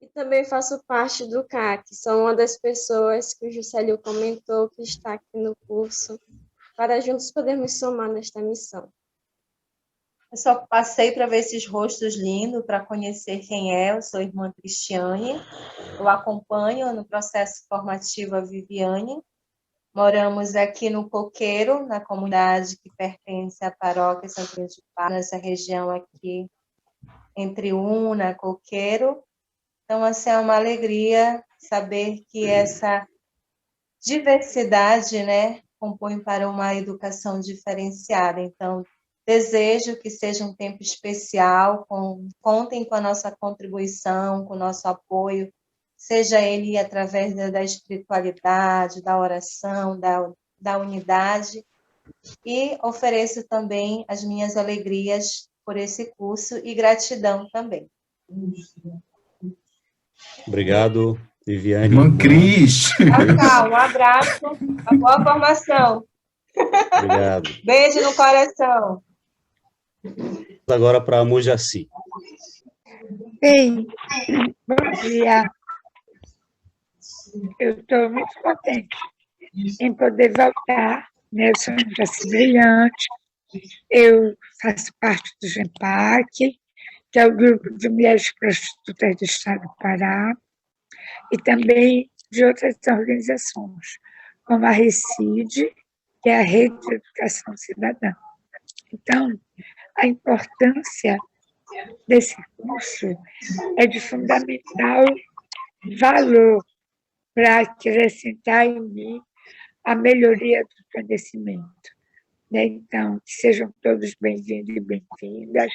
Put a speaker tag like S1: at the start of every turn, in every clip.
S1: E também faço parte do CAC, sou uma das pessoas que o Juscelio comentou que está aqui no curso, para juntos podermos somar nesta missão.
S2: Eu só passei para ver esses rostos lindos, para conhecer quem é. Eu sou a irmã Cristiane, eu acompanho no processo formativo a Viviane. Moramos aqui no Coqueiro, na comunidade que pertence à paróquia São Luís de Paz, nessa região aqui, entre Una, Coqueiro. Então, assim, é uma alegria saber que essa diversidade, né, compõe para uma educação diferenciada. Então, desejo que seja um tempo especial, contem com a nossa contribuição, com o nosso apoio, seja ele através da espiritualidade, da oração, da unidade, e ofereço também as minhas alegrias por esse curso e gratidão também.
S3: Obrigado, Viviane.
S4: Irmã Cris.
S2: Um abraço, uma boa formação.
S3: Obrigado.
S2: Beijo no coração.
S3: Agora para a Mujaci.
S5: Bem, bom dia. Eu estou muito contente em poder voltar. Eu sou Mujaci Brilhante, eu faço parte do GEMPAC, que é o Grupo de Mulheres Prostitutas do Estado do Pará, e também de outras organizações, como a RECID, que é a Rede de Educação Cidadã. Então, a importância desse curso é de fundamental valor para acrescentar em mim a melhoria do conhecimento. Então, que sejam todos bem-vindos e bem-vindas.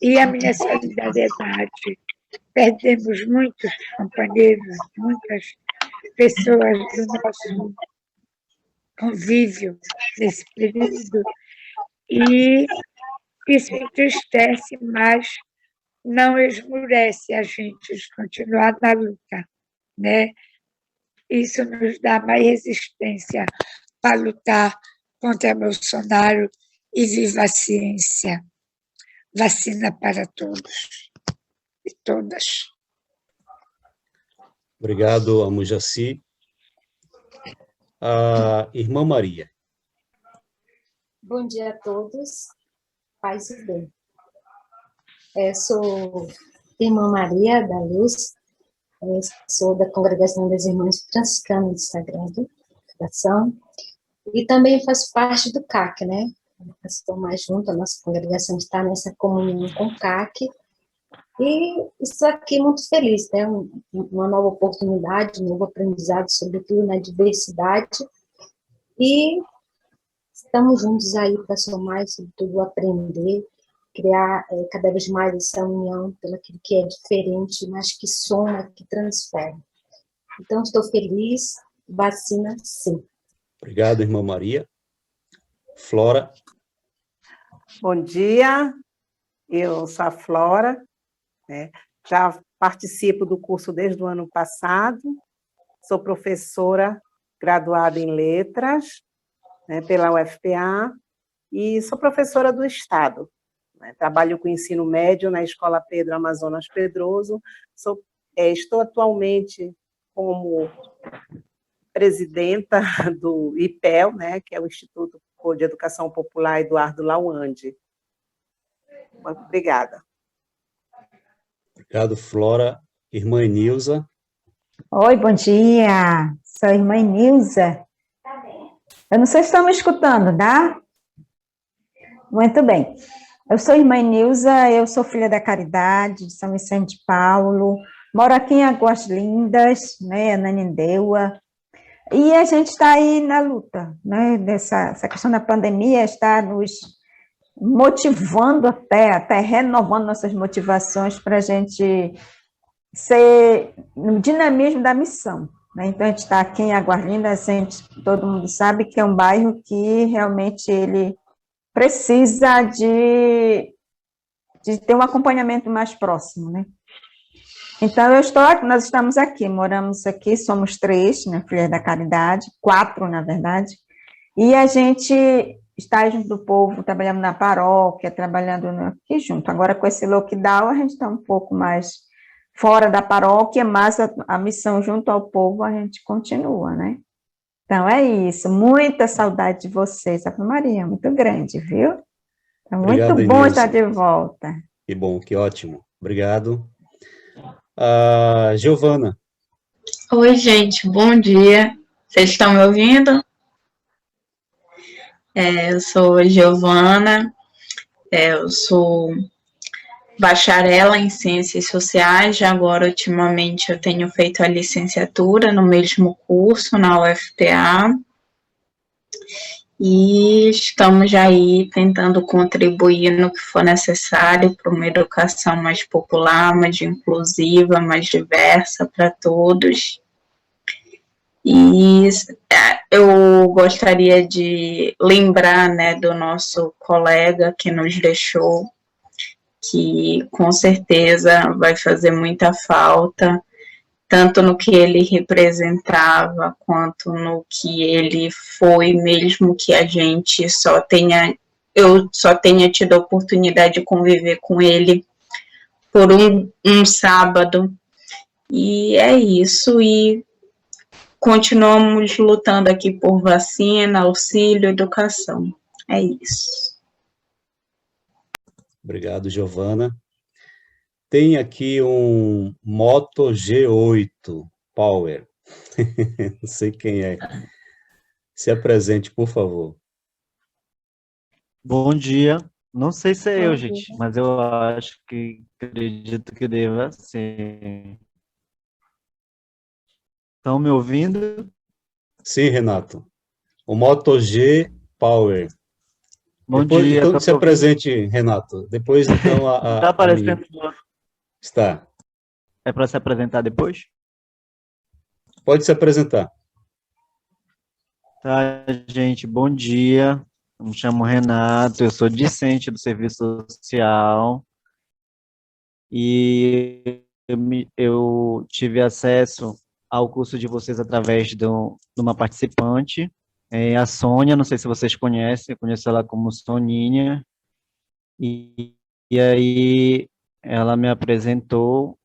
S5: E a minha solidariedade. Perdemos muitos companheiros, muitas pessoas do nosso convívio nesse período, e isso entristece, mas não esmurece a gente de continuar na luta, né? Isso nos dá mais resistência para lutar contra Bolsonaro e viva a ciência. Vacina para todos e todas.
S3: Obrigado, Amujaci. A irmã Maria.
S6: Bom dia a todos, paz e bem. Sou irmã Maria da Luz, sou da Congregação das Irmãs Franciscanas do Sagrado Coração, e também faço parte do CAC, né? Estou mais junto, a nossa congregação está nessa comunhão com o CAC, e estou aqui muito feliz, né? Uma nova oportunidade, um novo aprendizado, sobretudo na diversidade, e estamos juntos aí para somar, sobretudo aprender, criar cada vez mais essa união pelo que é diferente, mas que soma, que transforma. Então, estou feliz, vacina sim.
S3: Obrigado, irmã Maria. Flora.
S7: Bom dia, eu sou a Flora, né? Já participo do curso desde o ano passado, sou professora graduada em Letras, né, pela UFPA, e sou professora do Estado. Né? Trabalho com ensino médio na Escola Pedro Amazonas Pedroso, estou atualmente como presidenta do IPEL, né, que é o Instituto de Educação Popular Eduardo Lawande. Obrigada.
S3: Obrigado, Flora. Irmã Nilza.
S8: Oi, bom dia. Sou a irmã Nilza. Eu não sei se estão me escutando, tá? Muito bem. Eu sou a irmã Nilza, eu sou filha da Caridade, de São Vicente de Paulo, moro aqui em Águas Lindas, né, Ananindeua, e a gente está aí na luta, né, essa questão da pandemia está nos motivando até renovando nossas motivações para a gente ser no dinamismo da missão. Né? Então, a gente está aqui em Águas Lindas, todo mundo sabe que é um bairro que realmente ele precisa de ter um acompanhamento mais próximo, né? Então, nós estamos aqui, moramos aqui, somos 3, né, filhas da Caridade, 4, na verdade, e a gente está junto do povo, trabalhando na paróquia, trabalhando aqui junto. Agora, com esse lockdown, a gente está um pouco mais fora da paróquia, mas a missão junto ao povo a gente continua, né? Então é isso, muita saudade de vocês, Ave Maria, muito grande, viu? É muito
S3: Obrigado,
S8: bom estar
S3: Inilson.
S8: de volta.
S3: Que bom, que ótimo. Obrigado. Giovana.
S4: Oi, gente, bom dia. Vocês estão me ouvindo? Eu sou Giovana, eu sou bacharela em Ciências Sociais, já agora, ultimamente, eu tenho feito a licenciatura no mesmo curso, na UFPA, e estamos aí tentando contribuir no que for necessário para uma educação mais popular, mais inclusiva, mais diversa para todos. E eu gostaria de lembrar, né, do nosso colega que nos deixou, que com certeza vai fazer muita falta, tanto no que ele representava, quanto no que ele foi, mesmo que a gente eu só tenha tido a oportunidade de conviver com ele por um sábado. E é isso, e continuamos lutando aqui por vacina, auxílio, educação. É isso.
S3: Obrigado, Giovana. Tem aqui um Moto G8 Power. Não sei quem é. Se apresente, por favor.
S9: Bom dia. Não sei se é eu,
S1: Bom
S9: gente,
S1: dia.
S9: mas eu acredito que deva ser. Estão me ouvindo?
S3: Sim, Renato. O Moto G Power.
S9: Bom
S3: Depois,
S9: dia.
S3: então,
S9: tá
S3: se
S9: me ouvindo?
S3: apresente, Renato. Depois, então,
S9: Tá aparecendo?
S3: Está.
S9: É para se apresentar depois?
S3: Pode se apresentar.
S9: Tá, gente, bom dia. Eu me chamo Renato, eu sou discente do serviço social e eu tive acesso ao curso de vocês através de uma participante, a Sônia, não sei se vocês conhecem, eu conheço ela como Soninha, e aí ela me apresentou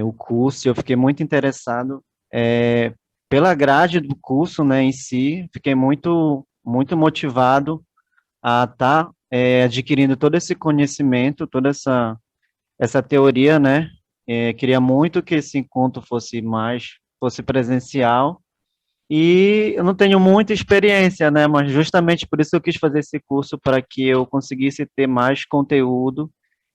S9: o curso e eu fiquei muito interessado pela grade do curso, né, em si, fiquei muito motivado a estar adquirindo todo esse conhecimento, toda essa teoria, né, queria muito que esse encontro fosse presencial, e eu não tenho muita experiência, né, mas justamente por isso eu quis fazer esse curso, para que eu conseguisse ter mais conteúdo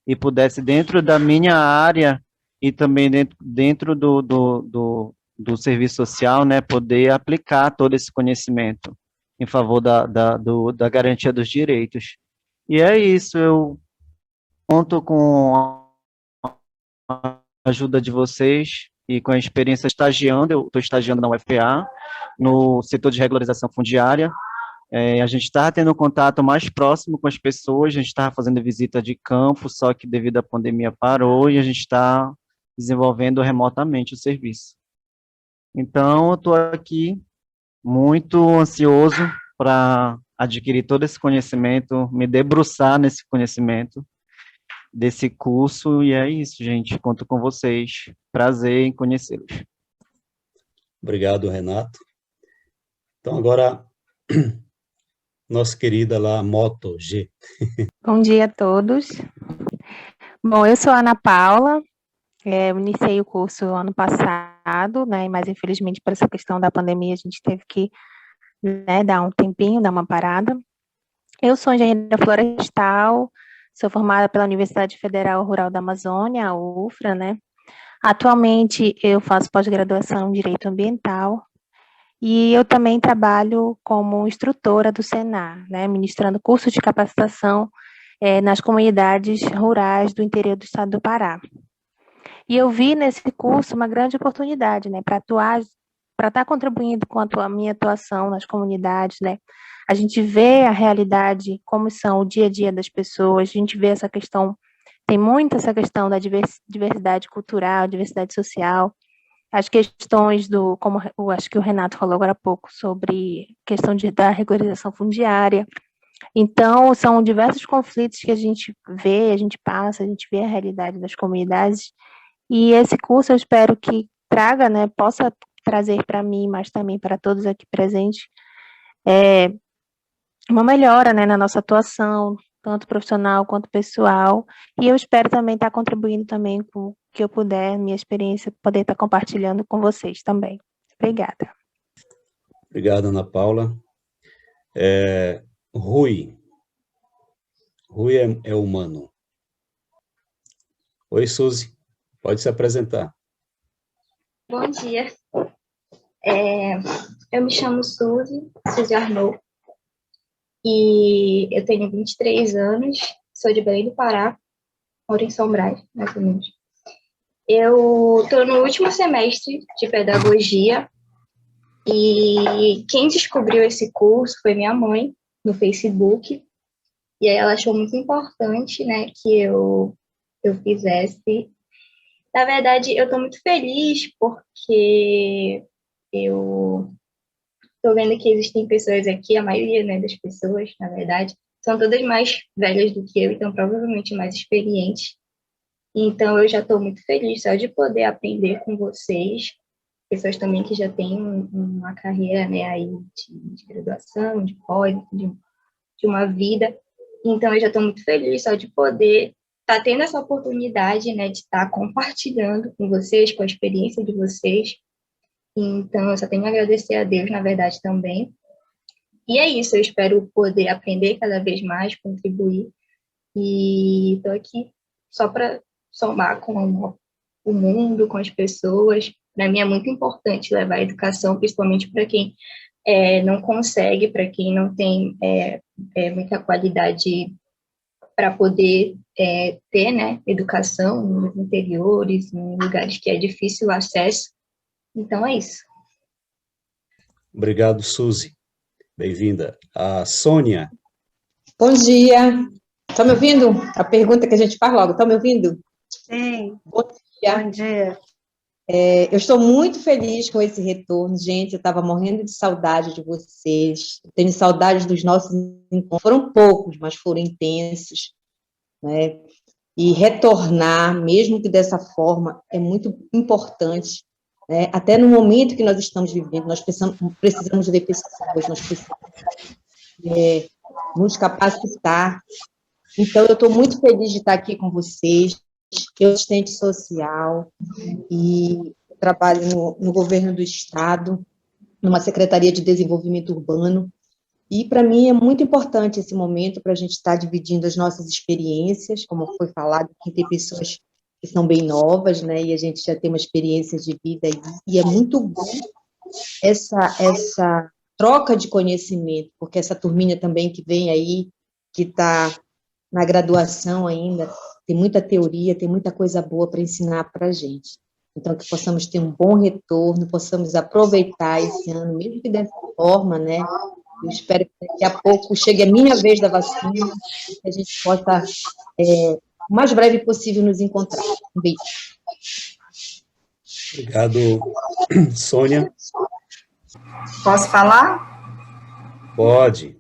S9: e pudesse, dentro da minha área e também dentro do serviço social, né, poder aplicar todo esse conhecimento em favor da garantia dos direitos. E é isso, eu conto com a ajuda de vocês e com a experiência estagiando, eu estou estagiando na UFPA, no setor de regularização fundiária. A gente está tendo um contato mais próximo com as pessoas, a gente estava fazendo visita de campo, só que devido à pandemia parou, e a gente está desenvolvendo remotamente o serviço. Então, eu estou aqui muito ansioso para adquirir todo esse conhecimento, me debruçar nesse conhecimento desse curso, e é isso, gente, conto com vocês. Prazer em conhecê-los.
S3: Obrigado, Renato. Então, agora, nossa querida lá, Moto G.
S10: Bom dia a todos. Bom, eu sou a Ana Paula, eu iniciei o curso ano passado, né, mas infelizmente por essa questão da pandemia a gente teve que, né, dar um tempinho, dar uma parada. Eu sou engenheira florestal, sou formada pela Universidade Federal Rural da Amazônia, a UFRA, né. Atualmente eu faço pós-graduação em Direito Ambiental e eu também trabalho como instrutora do Senar, né, ministrando cursos de capacitação nas comunidades rurais do interior do estado do Pará. E eu vi nesse curso uma grande oportunidade, né, para atuar, para estar contribuindo com a minha atuação nas comunidades, né. A gente vê a realidade, como são o dia a dia das pessoas, a gente vê essa questão, tem muito essa questão da diversidade cultural, diversidade social, as questões como eu acho que o Renato falou agora há pouco, sobre questão da regularização fundiária. Então, são diversos conflitos que a gente vê, a gente passa, a gente vê a realidade das comunidades, E esse curso eu espero que traga, né, possa trazer para mim, mas também para todos aqui presentes, uma melhora, né, na nossa atuação, tanto profissional quanto pessoal, e eu espero também estar contribuindo também com o que eu puder, minha experiência, poder estar compartilhando com vocês também. Obrigada.
S3: Obrigado, Ana Paula. Rui. Rui é humano. Oi, Suzy. Pode se apresentar.
S11: Bom dia. Eu me chamo Suzy Arnaud, e eu tenho 23 anos, sou de Belém do Pará, moro em São Brás, mais ou menos. Eu estou no último semestre de pedagogia, e quem descobriu esse curso foi minha mãe, no Facebook, e aí ela achou muito importante, né, que eu fizesse. Na verdade, eu estou muito feliz porque eu estou vendo que existem pessoas aqui, a maioria, né, das pessoas, na verdade, são todas mais velhas do que eu, então provavelmente mais experientes. Então, eu já estou muito feliz só de poder aprender com vocês, pessoas também que já têm uma carreira, né, aí de graduação, de pós, de uma vida. Então, eu já estou muito feliz só de poder estar tendo essa oportunidade, né, de estar compartilhando com vocês, com a experiência de vocês. Então, eu só tenho a agradecer a Deus, na verdade, também. E é isso, eu espero poder aprender cada vez mais, contribuir. E estou aqui só para somar com o mundo, com as pessoas. Para mim é muito importante levar a educação, principalmente para quem não consegue, para quem não tem muita qualidade para poder ter, né, educação nos interiores, em lugares que é difícil o acesso. Então, é isso.
S3: Obrigado, Suzy. Bem-vinda. A Sônia.
S12: Bom dia. Estão me ouvindo? A pergunta que a gente faz logo. Estão me ouvindo?
S7: Sim.
S12: Bom dia.
S7: Bom dia.
S12: Eu estou muito feliz com esse retorno, gente. Eu estava morrendo de saudade de vocês. Eu tenho saudade dos nossos encontros. Foram poucos, mas foram intensos, né? E retornar, mesmo que dessa forma, é muito importante. Até no momento que nós estamos vivendo, nós precisamos ver pessoas, nós precisamos nos capacitar. Então, eu estou muito feliz de estar aqui com vocês. Eu sou assistente social e trabalho no governo do Estado, numa Secretaria de Desenvolvimento Urbano. E, para mim, é muito importante esse momento para a gente estar dividindo as nossas experiências, como foi falado, que tem pessoas que são bem novas, né, e a gente já tem uma experiência de vida, e é muito bom essa troca de conhecimento, porque essa turminha também que vem aí, que está na graduação ainda, tem muita teoria, tem muita coisa boa para ensinar para a gente. Então, que possamos ter um bom retorno, possamos aproveitar esse ano, mesmo que dessa forma, né, eu espero que daqui a pouco chegue a minha vez da vacina, que a gente possa o mais breve possível nos encontrar. Um beijo.
S3: Obrigado, Sônia.
S4: Posso falar?
S3: Pode.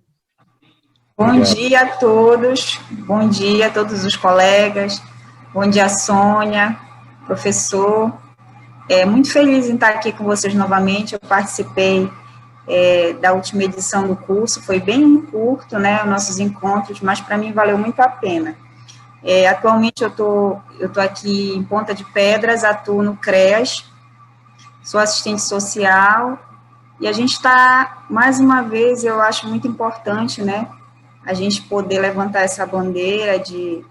S4: Bom dia a todos, bom dia a todos os colegas, bom dia, Sônia, professor. Muito feliz em estar aqui com vocês novamente. Eu participei da última edição do curso, foi bem curto, né, os nossos encontros, mas para mim valeu muito a pena. Atualmente eu tô aqui em Ponta de Pedras, atuo no CREAS, sou assistente social, e a gente está, mais uma vez, eu acho muito importante, né, a gente poder levantar essa bandeira de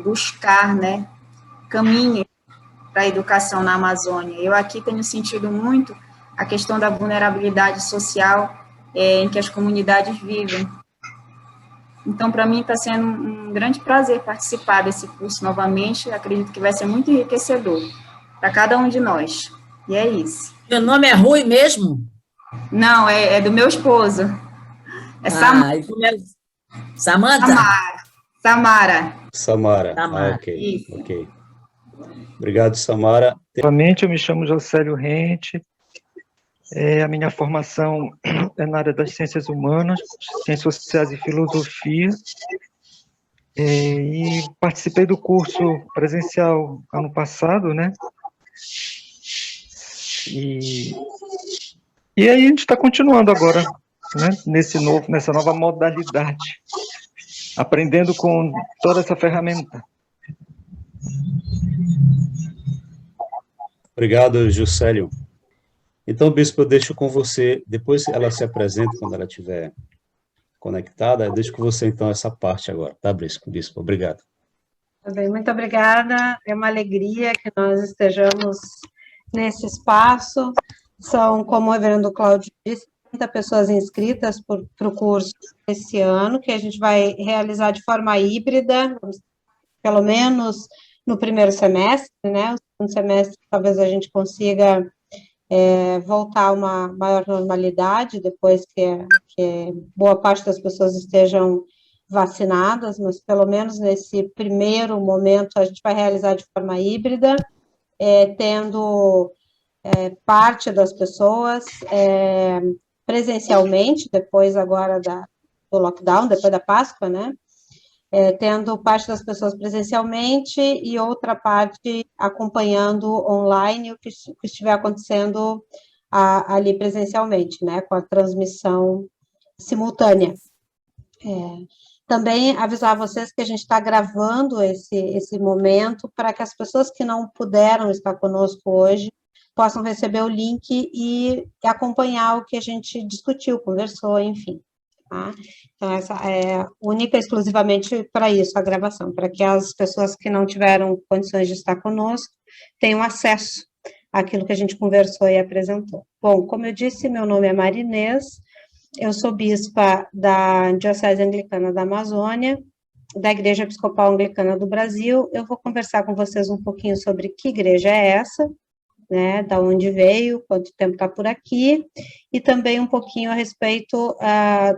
S4: buscar, né, caminhos para a educação na Amazônia. Eu aqui tenho sentido muito a questão da vulnerabilidade social em que as comunidades vivem. Então, para mim, está sendo um grande prazer participar desse curso novamente. Acredito que vai ser muito enriquecedor para cada um de nós. E é isso.
S13: Meu nome é Rui mesmo?
S4: Não, é do meu esposo. É Samara.
S13: Samanta?
S4: Samara.
S3: Ok. Obrigado, Samara.
S14: Novamente, eu me chamo Jocélio Rente. A minha formação é na área das ciências humanas, ciências sociais e filosofia, e participei do curso presencial ano passado, né, E aí a gente está continuando agora, né, nessa nova modalidade, aprendendo com toda essa ferramenta.
S3: Obrigado, Juscelio. Então, Bispo, eu deixo com você, depois ela se apresenta, quando ela estiver conectada, eu deixo com você, então, essa parte agora, tá, Bispo? Obrigado.
S15: Tá bem, muito obrigada, é uma alegria que nós estejamos nesse espaço. São, como o reverendo Cláudio disse, 30 pessoas inscritas para o curso esse ano, que a gente vai realizar de forma híbrida, pelo menos no primeiro semestre, né? O segundo semestre talvez a gente consiga voltar a uma maior normalidade, depois que boa parte das pessoas estejam vacinadas, mas pelo menos nesse primeiro momento a gente vai realizar de forma híbrida, tendo parte das pessoas presencialmente, depois agora do lockdown, depois da Páscoa, né? Tendo parte das pessoas presencialmente e outra parte acompanhando online o que estiver acontecendo ali presencialmente, né? Com a transmissão simultânea. Também avisar vocês que a gente está gravando esse momento para que as pessoas que não puderam estar conosco hoje possam receber o link e acompanhar o que a gente discutiu, conversou, enfim. Tá? Então, essa é única e exclusivamente para isso, a gravação, para que as pessoas que não tiveram condições de estar conosco tenham acesso àquilo que a gente conversou e apresentou. Bom, como eu disse, meu nome é Marinês, eu sou bispa da Diocese Anglicana da Amazônia, da Igreja Episcopal Anglicana do Brasil. Eu vou conversar com vocês um pouquinho sobre que igreja é essa, né, da onde veio, quanto tempo está por aqui, e também um pouquinho a respeito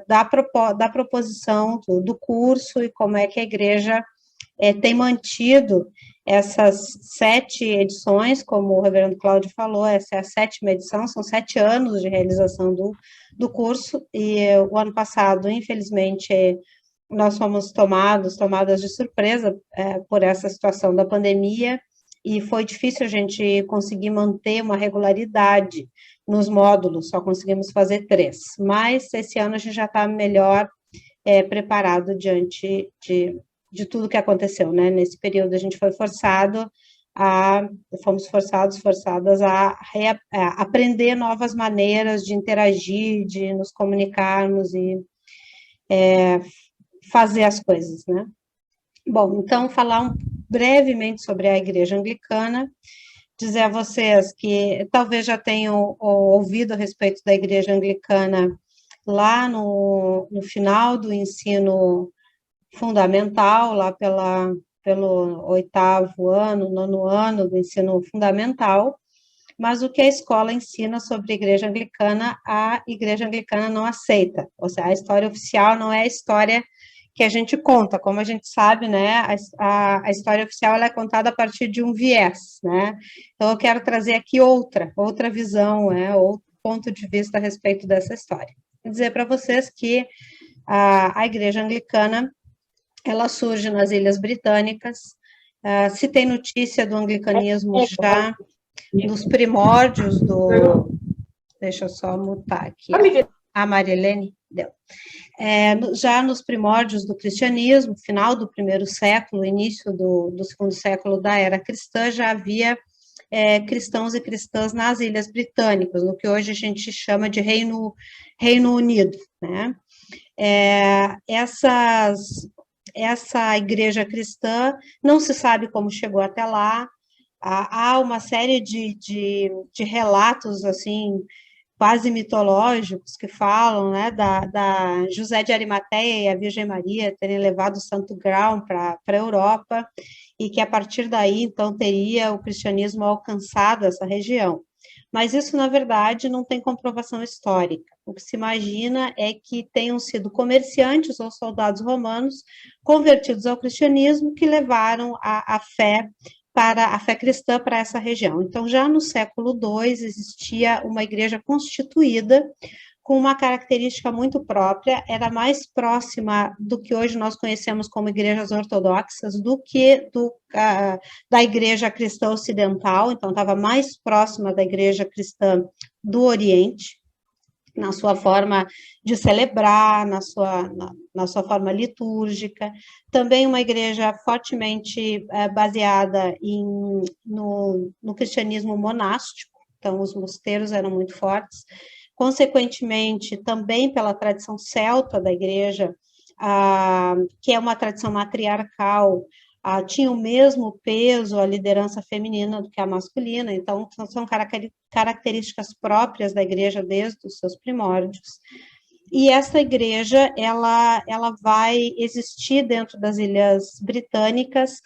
S15: da proposição do curso e como é que a igreja tem mantido essas 7 edições, como o reverendo Cláudio falou, essa é a 7ª edição, são 7 anos de realização do curso, e o ano passado, infelizmente, nós fomos tomadas de surpresa por essa situação da pandemia, e foi difícil a gente conseguir manter uma regularidade nos módulos, só conseguimos fazer 3, mas esse ano a gente já está melhor preparado diante de tudo que aconteceu, né? Nesse período a gente foi fomos forçadas a aprender novas maneiras de interagir, de nos comunicarmos e fazer as coisas, né? Bom, então, falar brevemente sobre a Igreja Anglicana, dizer a vocês que talvez já tenham ouvido a respeito da Igreja Anglicana lá no final do ensino fundamental, lá pelo 8º ano, 9º ano do ensino fundamental, mas o que a escola ensina sobre a Igreja Anglicana não aceita, ou seja, a história oficial não é a história que a gente conta, como a gente sabe, né, a história oficial ela é contada a partir de um viés, né, então eu quero trazer aqui outra visão, outro ponto de vista a respeito dessa história. Quero dizer para vocês que a Igreja Anglicana, ela surge nas Ilhas Britânicas, se tem notícia do anglicanismo já nos primórdios deixa eu só mutar aqui, a Marilene deu. Já nos primórdios do cristianismo, final do 1º século, início do 2º século da era cristã, já havia cristãos e cristãs nas Ilhas Britânicas, no que hoje a gente chama de Reino Unido, né? Essa igreja cristã, não se sabe como chegou até lá, há uma série de relatos, assim, quase mitológicos, que falam, né, da José de Arimateia e a Virgem Maria terem levado o Santo Grau para a Europa, e que a partir daí, então, teria o cristianismo alcançado essa região. Mas isso, na verdade, não tem comprovação histórica. O que se imagina é que tenham sido comerciantes ou soldados romanos convertidos ao cristianismo que levaram a fé cristã para essa região. Então, já no século II, existia uma igreja constituída com uma característica muito própria, era mais próxima do que hoje nós conhecemos como igrejas ortodoxas do que da igreja cristã ocidental, então estava mais próxima da igreja cristã do Oriente, na sua forma de celebrar, na sua forma litúrgica, também uma igreja fortemente baseada no cristianismo monástico, então os mosteiros eram muito fortes, consequentemente, também pela tradição celta da igreja, que é uma tradição matriarcal, tinha o mesmo peso a liderança feminina do que a masculina, então são características próprias da igreja desde os seus primórdios. E essa igreja, ela vai existir dentro das Ilhas Britânicas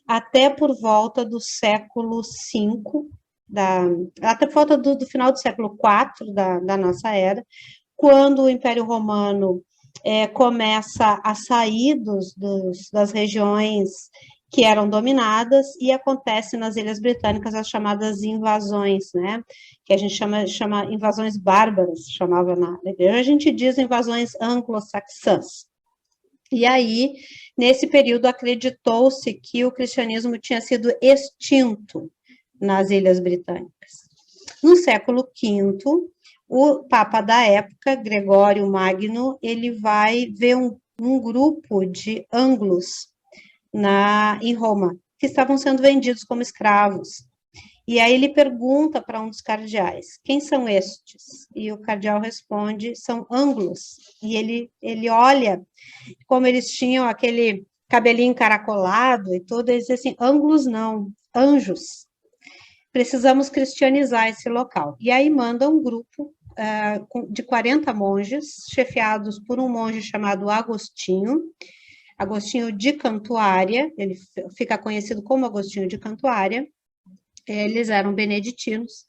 S15: até por volta do século V, até por volta do final do século IV da nossa era, quando o Império Romano começa a sair das regiões que eram dominadas, e acontece nas Ilhas Britânicas as chamadas invasões, né, que a gente chama invasões bárbaras, chamava na igreja, a gente diz invasões anglo-saxãs. E aí, nesse período, acreditou-se que o cristianismo tinha sido extinto nas Ilhas Britânicas. No século V, o Papa da época, Gregório Magno, ele vai ver um grupo de anglos em Roma, que estavam sendo vendidos como escravos. E aí ele pergunta para um dos cardeais, quem são estes? E o cardeal responde, são anglos. E ele olha como eles tinham aquele cabelinho encaracolado e tudo, ele diz assim, anglos não, anjos. Precisamos cristianizar esse local. E aí manda um grupo de 40 monges, chefiados por um monge chamado Agostinho de Cantuária, ele fica conhecido como Agostinho de Cantuária, eles eram beneditinos,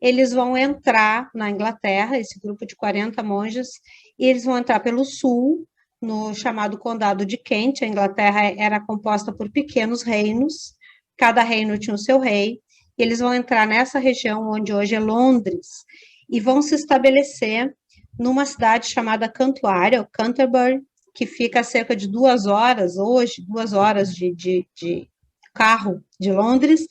S15: eles vão entrar na Inglaterra, esse grupo de 40 monges, e eles vão entrar pelo sul, no chamado Condado de Kent. A Inglaterra era composta por pequenos reinos, cada reino tinha o seu rei, e eles vão entrar nessa região onde hoje é Londres, e vão se estabelecer numa cidade chamada Cantuária, ou Canterbury, que fica a cerca de 2 horas, hoje, 2 horas de carro de Londres,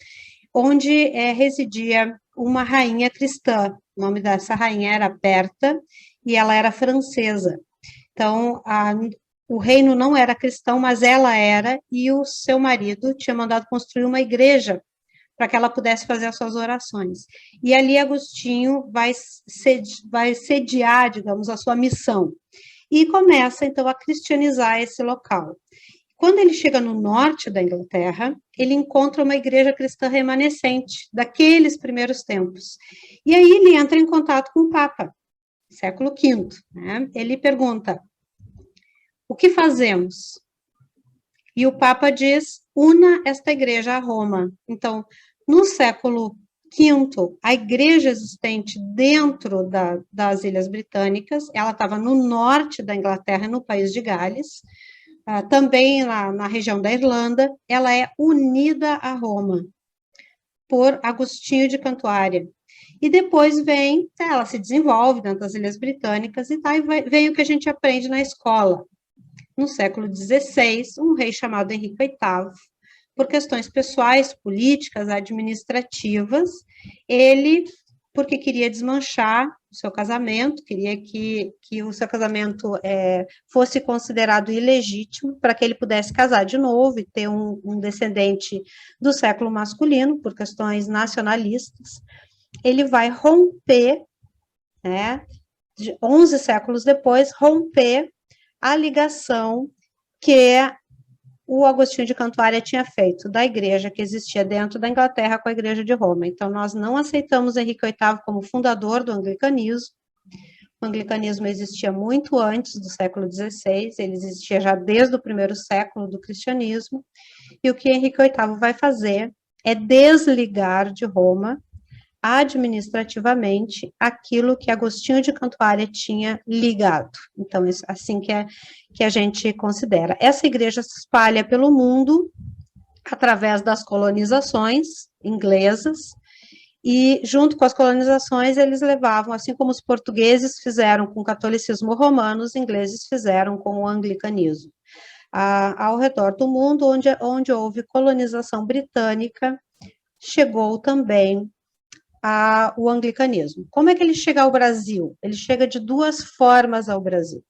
S15: onde residia uma rainha cristã. O nome dessa rainha era Berta, e ela era francesa. Então, o reino não era cristão, mas ela era, e o seu marido tinha mandado construir uma igreja para que ela pudesse fazer as suas orações. E ali Agostinho vai sediar, digamos, a sua missão. E começa, então, a cristianizar esse local. Quando ele chega no norte da Inglaterra, ele encontra uma igreja cristã remanescente, daqueles primeiros tempos. E aí ele entra em contato com o Papa, século V, né? Ele pergunta, o que fazemos? E o Papa diz, una esta igreja a Roma. Então, no século V, a igreja existente dentro das Ilhas Britânicas, ela estava no norte da Inglaterra, no país de Gales, também na região da Irlanda, ela é unida a Roma, por Agostinho de Cantuária. E depois ela se desenvolve dentro das Ilhas Britânicas, e vem o que a gente aprende na escola. No século XVI, um rei chamado Henrique VIII, por questões pessoais, políticas, administrativas, ele, porque queria desmanchar o seu casamento, queria que o seu casamento fosse considerado ilegítimo, para que ele pudesse casar de novo e ter um descendente do século masculino, por questões nacionalistas, ele vai romper, né, 11 séculos depois, romper a ligação que o Agostinho de Cantuária tinha feito da igreja que existia dentro da Inglaterra com a igreja de Roma. Então, nós não aceitamos Henrique VIII como fundador do anglicanismo. O anglicanismo existia muito antes do século XVI, ele existia já desde o primeiro século do cristianismo, e o que Henrique VIII vai fazer é desligar de Roma, administrativamente, aquilo que Agostinho de Cantuária tinha ligado. Então, assim que a gente considera. Essa igreja se espalha pelo mundo através das colonizações inglesas, e junto com as colonizações eles levavam, assim como os portugueses fizeram com o catolicismo romano, os ingleses fizeram com o anglicanismo. Ao redor do mundo, onde houve colonização britânica, chegou também o anglicanismo. Como é que ele chega ao Brasil? Ele chega de duas formas ao Brasil.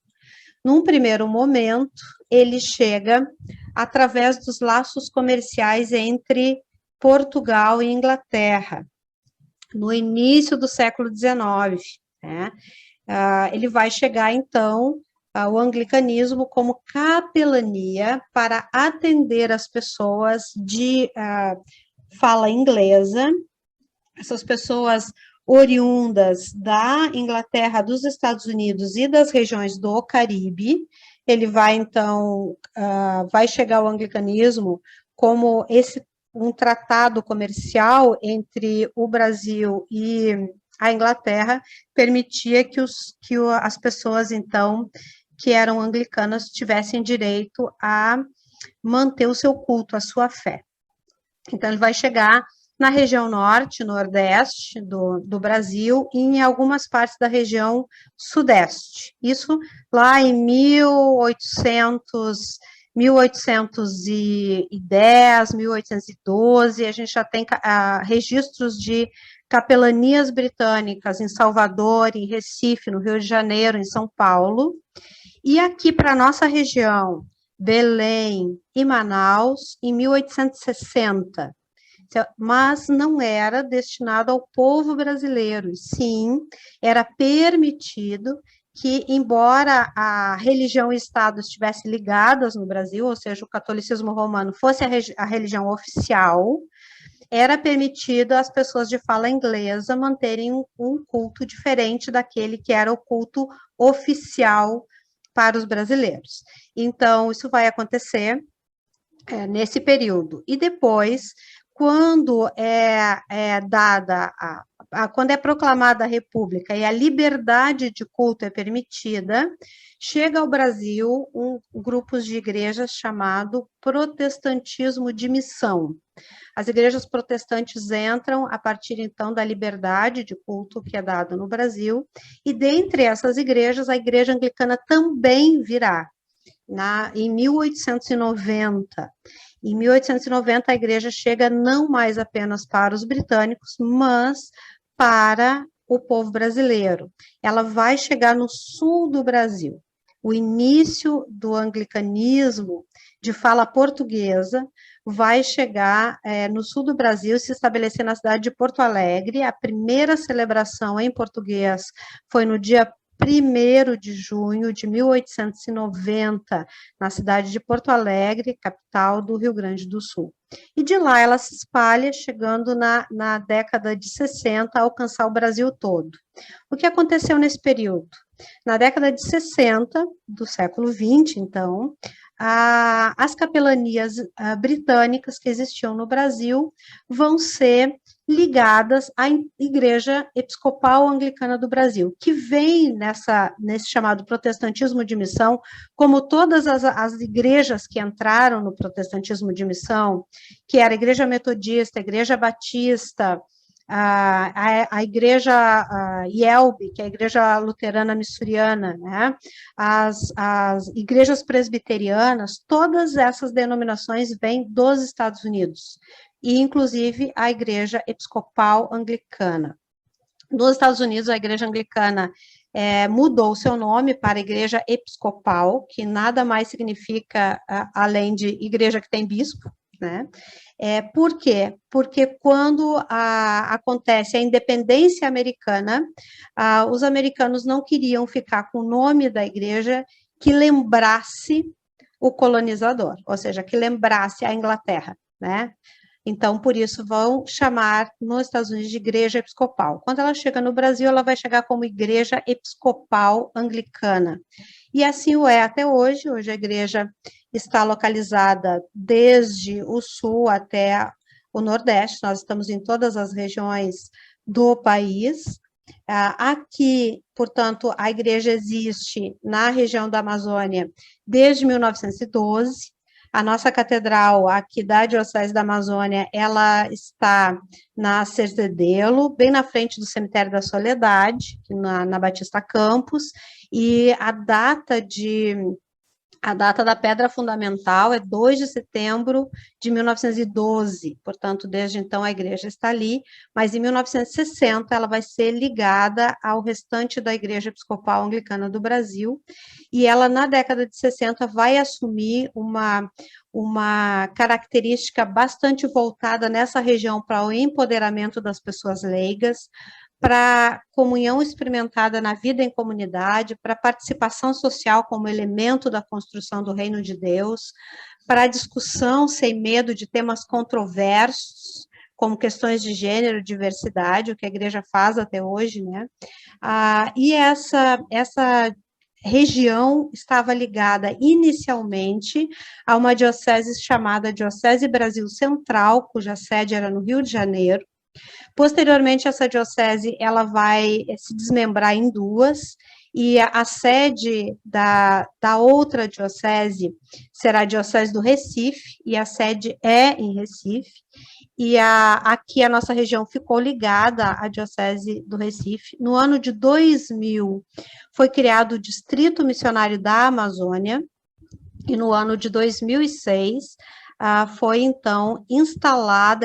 S15: Num primeiro momento, ele chega através dos laços comerciais entre Portugal e Inglaterra, no início do século XIX, né? Ele vai chegar, então, o anglicanismo como capelania para atender as pessoas de fala inglesa, essas pessoas oriundas da Inglaterra, dos Estados Unidos e das regiões do Caribe. Ele vai, então, vai chegar ao anglicanismo como um tratado comercial entre o Brasil e a Inglaterra, permitia que as pessoas, então, que eram anglicanas, tivessem direito a manter o seu culto, a sua fé. Então, ele vai chegar na região norte, nordeste do Brasil e em algumas partes da região sudeste. Isso lá em 1810, 1812, a gente já tem registros de capelanias britânicas em Salvador, em Recife, no Rio de Janeiro, em São Paulo. E aqui para a nossa região, Belém e Manaus, em 1860. Mas não era destinado ao povo brasileiro, sim, era permitido que, embora a religião e o Estado estivessem ligadas no Brasil, ou seja, o catolicismo romano fosse a religião oficial, era permitido às pessoas de fala inglesa manterem um culto diferente daquele que era o culto oficial para os brasileiros. Então, isso vai acontecer nesse período. E depois, quando quando é proclamada a República e a liberdade de culto é permitida, chega ao Brasil grupos de igrejas chamado protestantismo de missão. As igrejas protestantes entram a partir, então, da liberdade de culto que é dada no Brasil, e dentre essas igrejas, a igreja anglicana também virá, em 1890. Em 1890, a igreja chega não mais apenas para os britânicos, mas para o povo brasileiro. Ela vai chegar no sul do Brasil. O início do anglicanismo de fala portuguesa vai chegar no sul do Brasil, se estabelecer na cidade de Porto Alegre. A primeira celebração em português foi no dia 1º de junho de 1890, na cidade de Porto Alegre, capital do Rio Grande do Sul. E de lá ela se espalha, chegando na década de 60 a alcançar o Brasil todo. O que aconteceu nesse período? Na década de 60 do século XX, então, as capelanias britânicas que existiam no Brasil vão ser ligadas à Igreja Episcopal Anglicana do Brasil, que vem nesse chamado protestantismo de missão, como todas as igrejas que entraram no protestantismo de missão, que era a Igreja Metodista, a Igreja Batista, a Igreja IELB, que é a Igreja Luterana Missuriana, né? As igrejas presbiterianas, todas essas denominações vêm dos Estados Unidos, e inclusive a Igreja Episcopal Anglicana. Nos Estados Unidos, a Igreja Anglicana mudou seu nome para Igreja Episcopal, que nada mais significa além de igreja que tem bispo, né? Por quê? Porque quando acontece a independência americana, os americanos não queriam ficar com o nome da igreja que lembrasse o colonizador, ou seja, que lembrasse a Inglaterra, né? Então, por isso, vão chamar nos Estados Unidos de Igreja Episcopal. Quando ela chega no Brasil, ela vai chegar como Igreja Episcopal Anglicana. E assim o é até hoje. Hoje a igreja está localizada desde o sul até o nordeste. Nós estamos em todas as regiões do país. Aqui, portanto, a igreja existe na região da Amazônia desde 1912. A nossa catedral aqui da Diocese da Amazônia, ela está na Cerzedelo, bem na frente do Cemitério da Soledade, na Batista Campos, e a data da pedra fundamental é 2 de setembro de 1912, portanto, desde então a igreja está ali, mas em 1960 ela vai ser ligada ao restante da Igreja Episcopal Anglicana do Brasil, e ela, na década de 60, vai assumir uma característica bastante voltada nessa região para o empoderamento das pessoas leigas, para comunhão experimentada na vida em comunidade, para participação social como elemento da construção do reino de Deus, para a discussão sem medo de temas controversos, como questões de gênero, diversidade, o que a igreja faz até hoje, né? E essa região estava ligada inicialmente a uma diocese chamada Diocese Brasil Central, cuja sede era no Rio de Janeiro. Posteriormente, essa diocese ela vai se desmembrar em duas, e a sede da outra diocese será a Diocese do Recife, e a sede é em Recife, e aqui a nossa região ficou ligada à Diocese do Recife. No ano de 2000, foi criado o Distrito Missionário da Amazônia, e no ano de 2006, foi, então,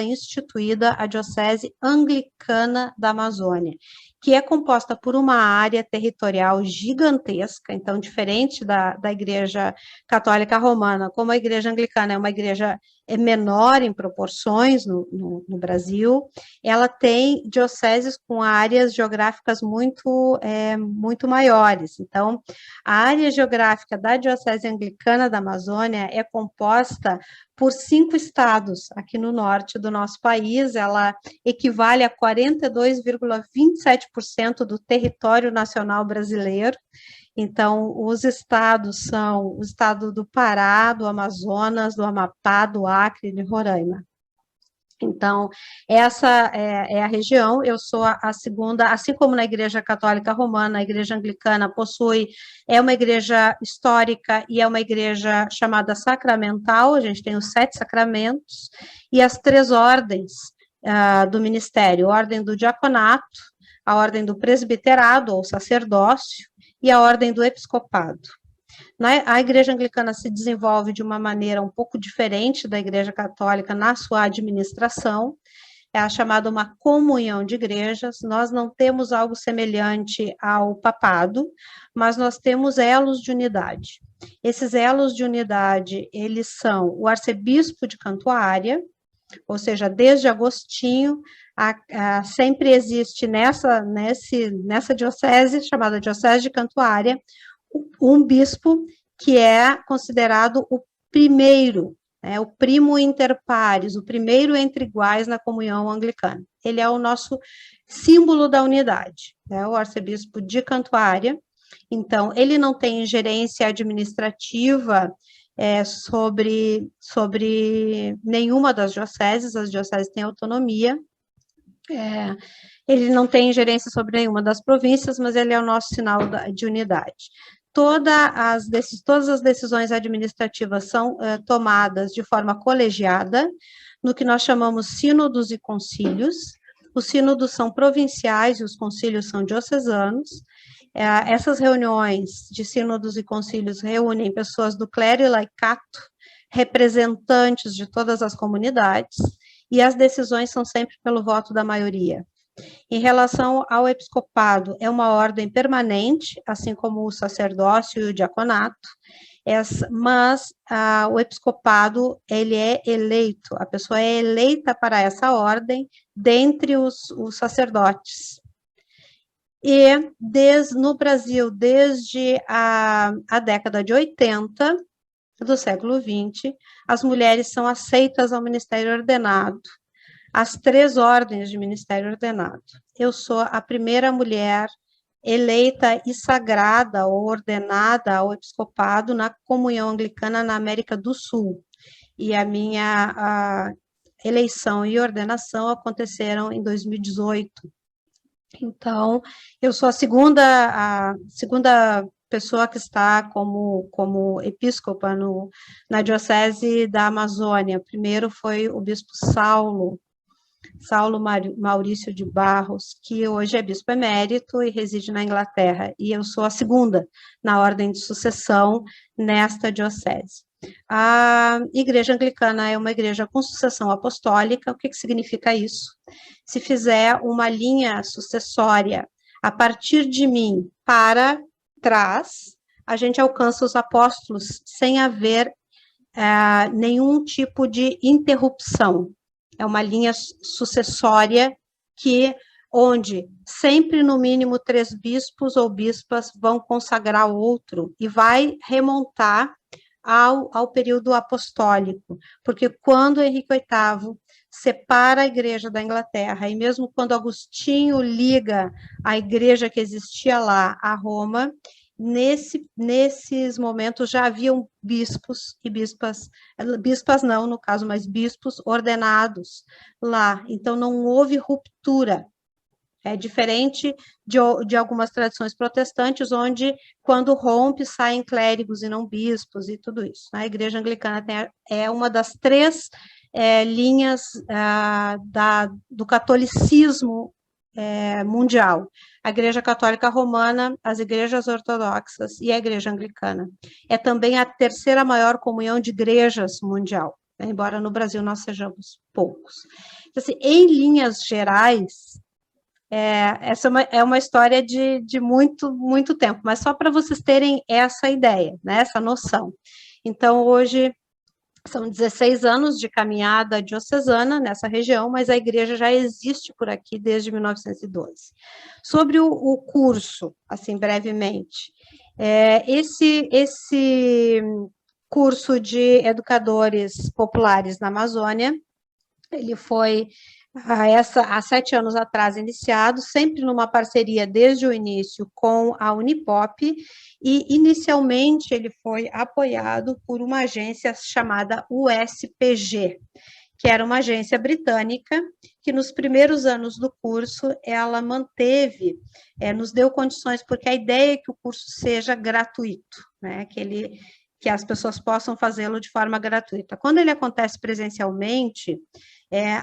S15: instituída a Diocese Anglicana da Amazônia, que é composta por uma área territorial gigantesca, então, diferente da Igreja Católica Romana, como a Igreja Anglicana é uma igreja menor em proporções no Brasil, ela tem dioceses com áreas geográficas muito maiores. Então, a área geográfica da Diocese Anglicana da Amazônia é composta por 5 estados aqui no norte do nosso país. Ela equivale a 42,27% do território nacional brasileiro. Então, os estados são o estado do Pará, do Amazonas, do Amapá, do Acre e de Roraima. Então, essa é a região. Eu sou a segunda, assim como na Igreja Católica Romana, a Igreja Anglicana é uma igreja histórica e é uma igreja chamada sacramental. A gente tem os 7 sacramentos e as 3 ordens do ministério: a ordem do diaconato, a ordem do presbiterado ou sacerdócio e a ordem do episcopado. A Igreja Anglicana se desenvolve de uma maneira um pouco diferente da Igreja Católica na sua administração, é chamada uma comunhão de igrejas. Nós não temos algo semelhante ao papado, mas nós temos elos de unidade. Esses elos de unidade, eles são o arcebispo de Cantuária, ou seja, desde Agostinho, sempre existe nessa diocese, chamada Diocese de Cantuária, um bispo que é considerado o primeiro, o primo inter pares, o primeiro entre iguais na comunhão anglicana. Ele é o nosso símbolo da unidade, o arcebispo de Cantuária. Então, ele não tem ingerência administrativa sobre nenhuma das dioceses, as dioceses têm autonomia. Ele não tem ingerência sobre nenhuma das províncias, mas ele é o nosso sinal de unidade. Todas as decisões administrativas são tomadas de forma colegiada, no que nós chamamos sínodos e concílios. Os sínodos são provinciais e os concílios são diocesanos. Essas reuniões de sínodos e concílios reúnem pessoas do clero e laicato, representantes de todas as comunidades, e as decisões são sempre pelo voto da maioria. Em relação ao episcopado, é uma ordem permanente, assim como o sacerdócio e o diaconato, mas o episcopado, ele é eleito, a pessoa é eleita para essa ordem dentre os sacerdotes. E no Brasil, desde a década de 80 do século XX, as mulheres são aceitas ao ministério ordenado, as 3 ordens de ministério ordenado. Eu sou a primeira mulher eleita e sagrada ou ordenada ao episcopado na comunhão anglicana na América do Sul. E a minha eleição e ordenação aconteceram em 2018. Então, eu sou a segunda pessoa que está como episcopa na Diocese da Amazônia. Primeiro foi o bispo Saulo Maurício de Barros, que hoje é bispo emérito e reside na Inglaterra, e eu sou a segunda na ordem de sucessão nesta diocese. A Igreja Anglicana é uma igreja com sucessão apostólica. O que significa isso? Se fizer uma linha sucessória a partir de mim para trás, a gente alcança os apóstolos sem haver nenhum tipo de interrupção. É uma linha sucessória onde sempre no mínimo 3 bispos ou bispas vão consagrar outro e vai remontar ao período apostólico, porque quando Henrique VIII separa a igreja da Inglaterra, e mesmo quando Agostinho liga a igreja que existia lá a Roma, nesses momentos já haviam bispos e bispas não, no caso, mas bispos ordenados lá, então não houve ruptura. É diferente de algumas tradições protestantes, onde, quando rompe, saem clérigos e não bispos e tudo isso. A Igreja Anglicana é uma das 3 linhas do catolicismo mundial. A Igreja Católica Romana, as igrejas ortodoxas e a Igreja Anglicana. É também a 3ª maior comunhão de igrejas mundial, né? Embora no Brasil nós sejamos poucos. Então, assim, em linhas gerais, essa é uma história de muito, muito tempo, mas só para vocês terem essa ideia, né, essa noção. Então, hoje, são 16 anos de caminhada diocesana nessa região, mas a igreja já existe por aqui desde 1912. Sobre o curso, assim, brevemente, esse curso de educadores populares na Amazônia, ele foi há 7 anos atrás iniciado, sempre numa parceria desde o início com a Unipop, e inicialmente ele foi apoiado por uma agência chamada USPG, que era uma agência britânica, que nos primeiros anos do curso ela manteve, nos deu condições, porque a ideia é que o curso seja gratuito, né, que as pessoas possam fazê-lo de forma gratuita. Quando ele acontece presencialmente,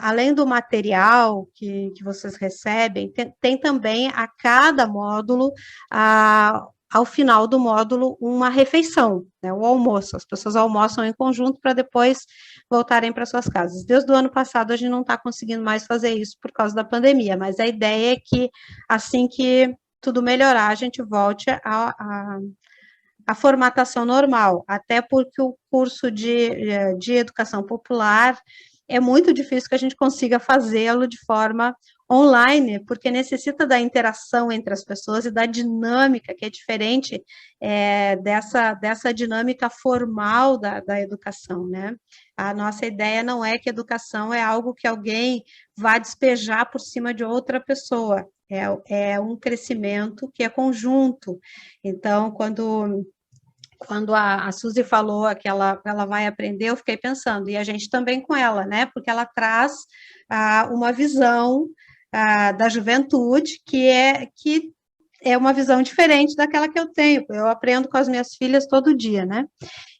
S15: além do material que vocês recebem, tem também a cada módulo, ao final do módulo, uma refeição, né, o almoço. As pessoas almoçam em conjunto para depois voltarem para suas casas. Desde o ano passado, a gente não está conseguindo mais fazer isso por causa da pandemia, mas a ideia é que, assim que tudo melhorar, a gente volte a formatação normal, até porque o curso de educação popular é muito difícil que a gente consiga fazê-lo de forma online, porque necessita da interação entre as pessoas e da dinâmica, que é diferente dessa dinâmica formal da educação, né? A nossa ideia não é que educação é algo que alguém vá despejar por cima de outra pessoa, é um crescimento que é conjunto. Então, quando a Suzy falou que ela vai aprender, eu fiquei pensando, e a gente também com ela, né? Porque ela traz uma visão da juventude que é uma visão diferente daquela que eu tenho. Eu aprendo com as minhas filhas todo dia, né?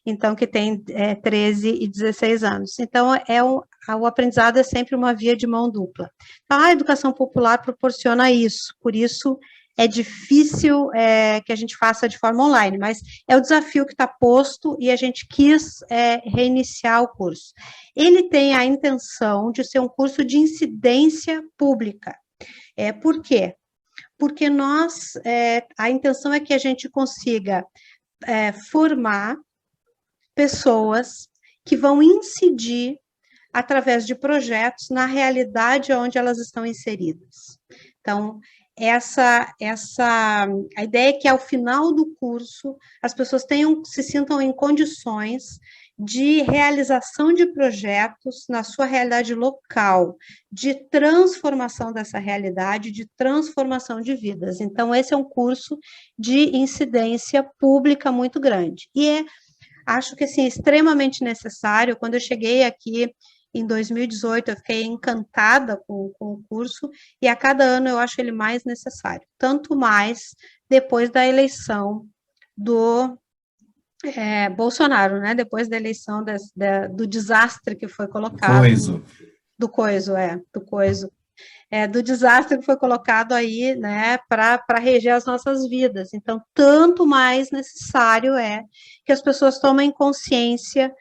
S15: Então, que tem 13 e 16 anos. Então, o aprendizado é sempre uma via de mão dupla. Então, a educação popular proporciona isso, por isso é difícil que a gente faça de forma online, mas é o desafio que está posto e a gente quis reiniciar o curso. Ele tem a intenção de ser um curso de incidência pública. Por quê? Porque a intenção é que a gente consiga formar pessoas que vão incidir através de projetos na realidade onde elas estão inseridas. Então, a ideia é que ao final do curso as pessoas se sintam em condições de realização de projetos na sua realidade local, de transformação dessa realidade, de transformação de vidas. Então, esse é um curso de incidência pública muito grande. E acho que, assim, extremamente necessário. Quando eu cheguei aqui em 2018, eu fiquei encantada com o curso, e a cada ano eu acho ele mais necessário, tanto mais depois da eleição do Bolsonaro, né? Depois da eleição do desastre que foi colocado. Do desastre que foi colocado aí, né, para reger as nossas vidas. Então, tanto mais necessário é que as pessoas tomem consciência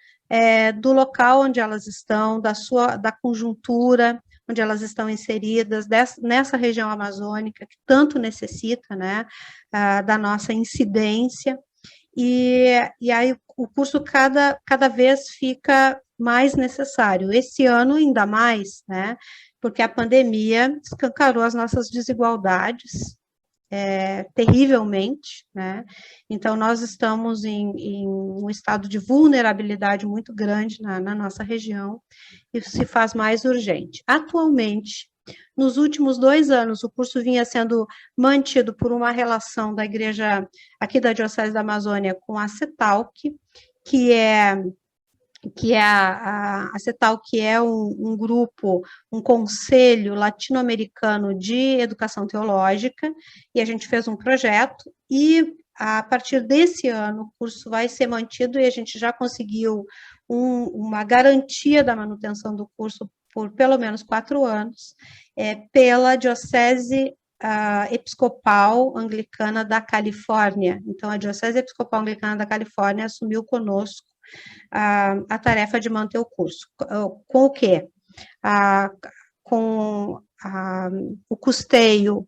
S15: do local onde elas estão, da conjuntura onde elas estão inseridas, nessa região amazônica que tanto necessita, né, da nossa incidência, e aí o curso cada vez fica mais necessário. Esse ano ainda mais, né, porque a pandemia escancarou as nossas desigualdades terrivelmente, né? Então, nós estamos em um estado de vulnerabilidade muito grande na nossa região, e se faz mais urgente. Atualmente, nos últimos 2 anos, o curso vinha sendo mantido por uma relação da igreja aqui da Diocese da Amazônia com a CETALC, que é a CETALC, que é um grupo, um conselho latino-americano de educação teológica, e a gente fez um projeto, e a partir desse ano o curso vai ser mantido, e a gente já conseguiu uma garantia da manutenção do curso por pelo menos 4 anos, pela Diocese Episcopal Anglicana da Califórnia. Então, a Diocese Episcopal Anglicana da Califórnia assumiu conosco a tarefa de manter o curso. Com o quê? Com o custeio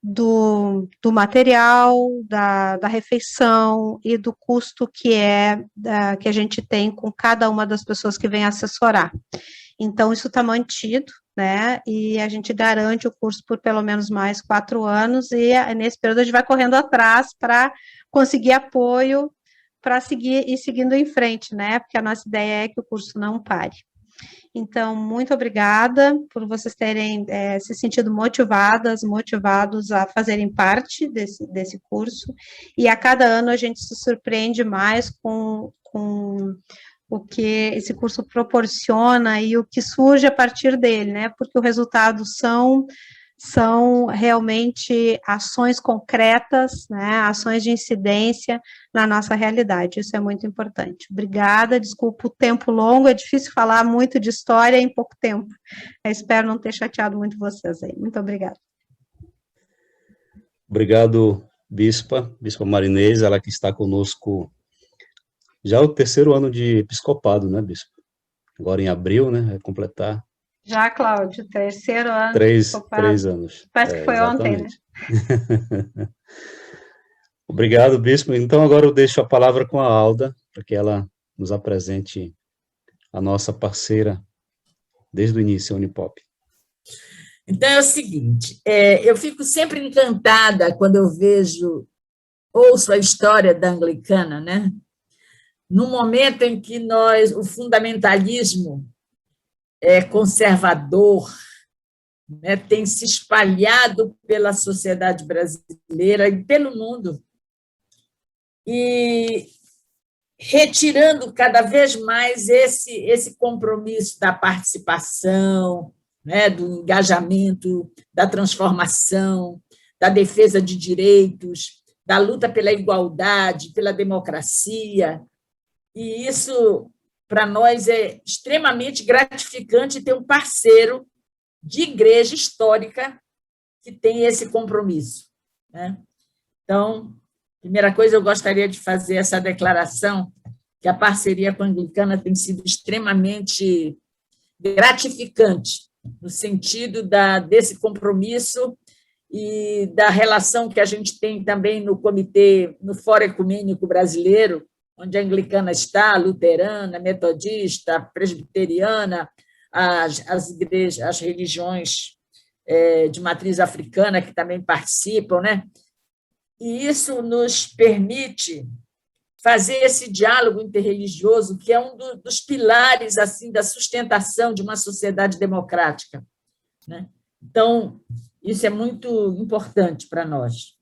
S15: do material, da refeição e do custo que a gente tem com cada uma das pessoas que vem assessorar. Então, isso está mantido, né, e a gente garante o curso por pelo menos mais 4 anos, e nesse período a gente vai correndo atrás para conseguir apoio para seguindo em frente, né, porque a nossa ideia é que o curso não pare. Então, muito obrigada por vocês terem se sentido motivados a fazerem parte desse curso, e a cada ano a gente se surpreende mais com o que esse curso proporciona e o que surge a partir dele, né, porque o resultado são realmente ações concretas, né, ações de incidência na nossa realidade. Isso é muito importante. Obrigada, desculpa o tempo longo, é difícil falar muito de história em pouco tempo. Eu espero não ter chateado muito vocês aí. Muito obrigada.
S3: Obrigado, Bispa Marinês, ela que está conosco já o 3º ano de episcopado, né, Bispa? Agora em abril, né, vai completar.
S15: Já, Cláudio, 3º ano.
S3: 3 anos.
S15: Parece que foi
S3: exatamente.
S15: Ontem, né?
S3: Obrigado, Bispo. Então, agora eu deixo a palavra com a Alda, para que ela nos apresente a nossa parceira desde o início, a Unipop.
S13: Então, é o seguinte, eu fico sempre encantada quando eu ouço a história da Anglicana, né? No momento em que o fundamentalismo conservador, né, tem se espalhado pela sociedade brasileira e pelo mundo, e retirando cada vez mais esse compromisso da participação, né, do engajamento, da transformação, da defesa de direitos, da luta pela igualdade, pela democracia. E isso, para nós, é extremamente gratificante ter um parceiro de igreja histórica que tem esse compromisso, né? Então, primeira coisa, eu gostaria de fazer essa declaração, que a parceria com a Anglicana tem sido extremamente gratificante, no sentido desse compromisso e da relação que a gente tem também no comitê, no Fórum Ecumênico Brasileiro, onde a Anglicana está, luterana, metodista, presbiteriana, as igrejas, as religiões de matriz africana que também participam, né? E isso nos permite fazer esse diálogo interreligioso, que é um dos pilares assim da sustentação de uma sociedade democrática, né? Então, isso é muito importante para nós.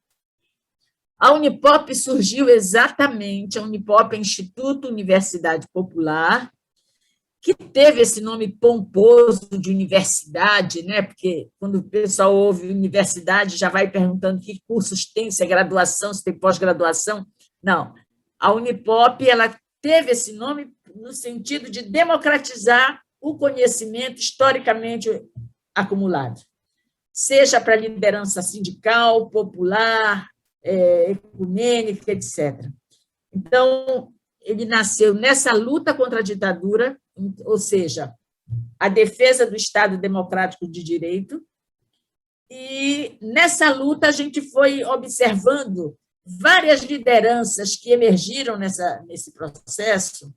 S13: A Unipop surgiu exatamente, a Unipop é Instituto Universidade Popular, que teve esse nome pomposo de universidade, né? Porque quando o pessoal ouve universidade, já vai perguntando que cursos tem, se é graduação, se tem pós-graduação. Não, a Unipop ela teve esse nome no sentido de democratizar o conhecimento historicamente acumulado, seja para a liderança sindical, popular, ecumênica, etc. Então, ele nasceu nessa luta contra a ditadura, ou seja, a defesa do Estado Democrático de Direito, e nessa luta a gente foi observando várias lideranças que emergiram nesse processo,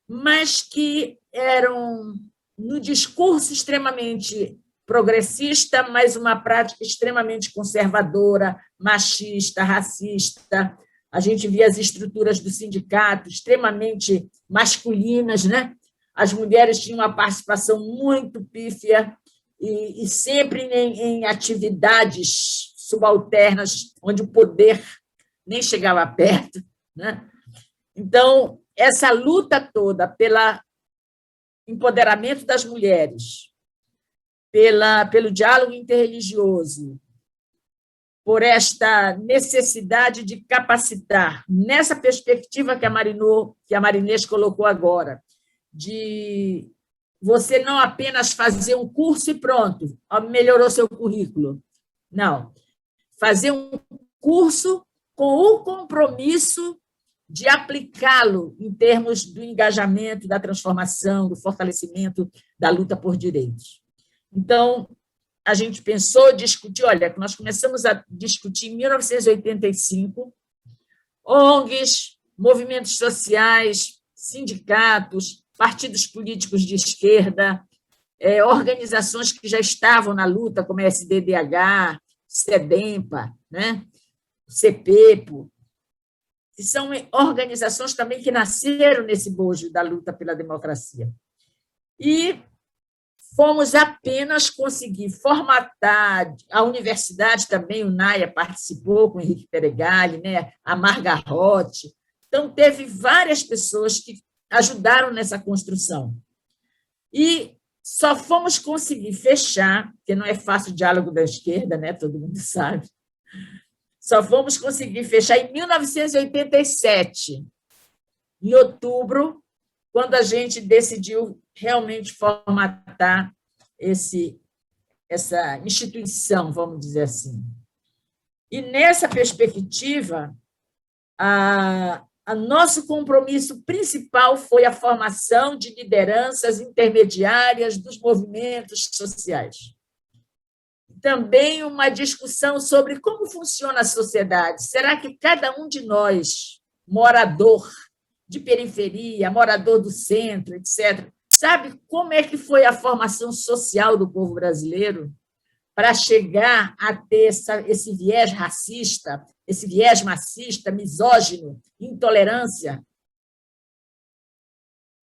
S13: mas que eram, no discurso, extremamente progressista, mas uma prática extremamente conservadora, machista, racista. A gente via as estruturas do sindicato extremamente masculinas, né? As mulheres tinham uma participação muito pífia e sempre em atividades subalternas, onde o poder nem chegava perto, né? Então, essa luta toda pelo empoderamento das mulheres, pelo diálogo interreligioso, por esta necessidade de capacitar, nessa perspectiva que a Marinês colocou agora, de você não apenas fazer um curso e pronto, melhorou seu currículo. Não, fazer um curso com o compromisso de aplicá-lo em termos do engajamento, da transformação, do fortalecimento da luta por direitos. Então, a gente pensou, discutiu, olha, nós começamos a discutir em 1985, ONGs, movimentos sociais, sindicatos, partidos políticos de esquerda, organizações que já estavam na luta, como a SDDH, SEDEMPA, né? CEPEPO, que são organizações também que nasceram nesse bojo da luta pela democracia. E fomos apenas conseguir formatar, a universidade também, o NAIA participou com o Henrique Peregali, né? A Margarrote. Então, teve várias pessoas que ajudaram nessa construção. E só fomos conseguir fechar, porque não é fácil o diálogo da esquerda, né? Todo mundo sabe. Só fomos conseguir fechar em 1987, em outubro, quando a gente decidiu realmente formatar essa instituição, vamos dizer assim. E, nessa perspectiva, nosso compromisso principal foi a formação de lideranças intermediárias dos movimentos sociais. Também uma discussão sobre como funciona a sociedade. Será que cada um de nós, morador de periferia, morador do centro, etc., sabe como é que foi a formação social do povo brasileiro para chegar a ter esse viés racista, esse viés machista, misógino, intolerância?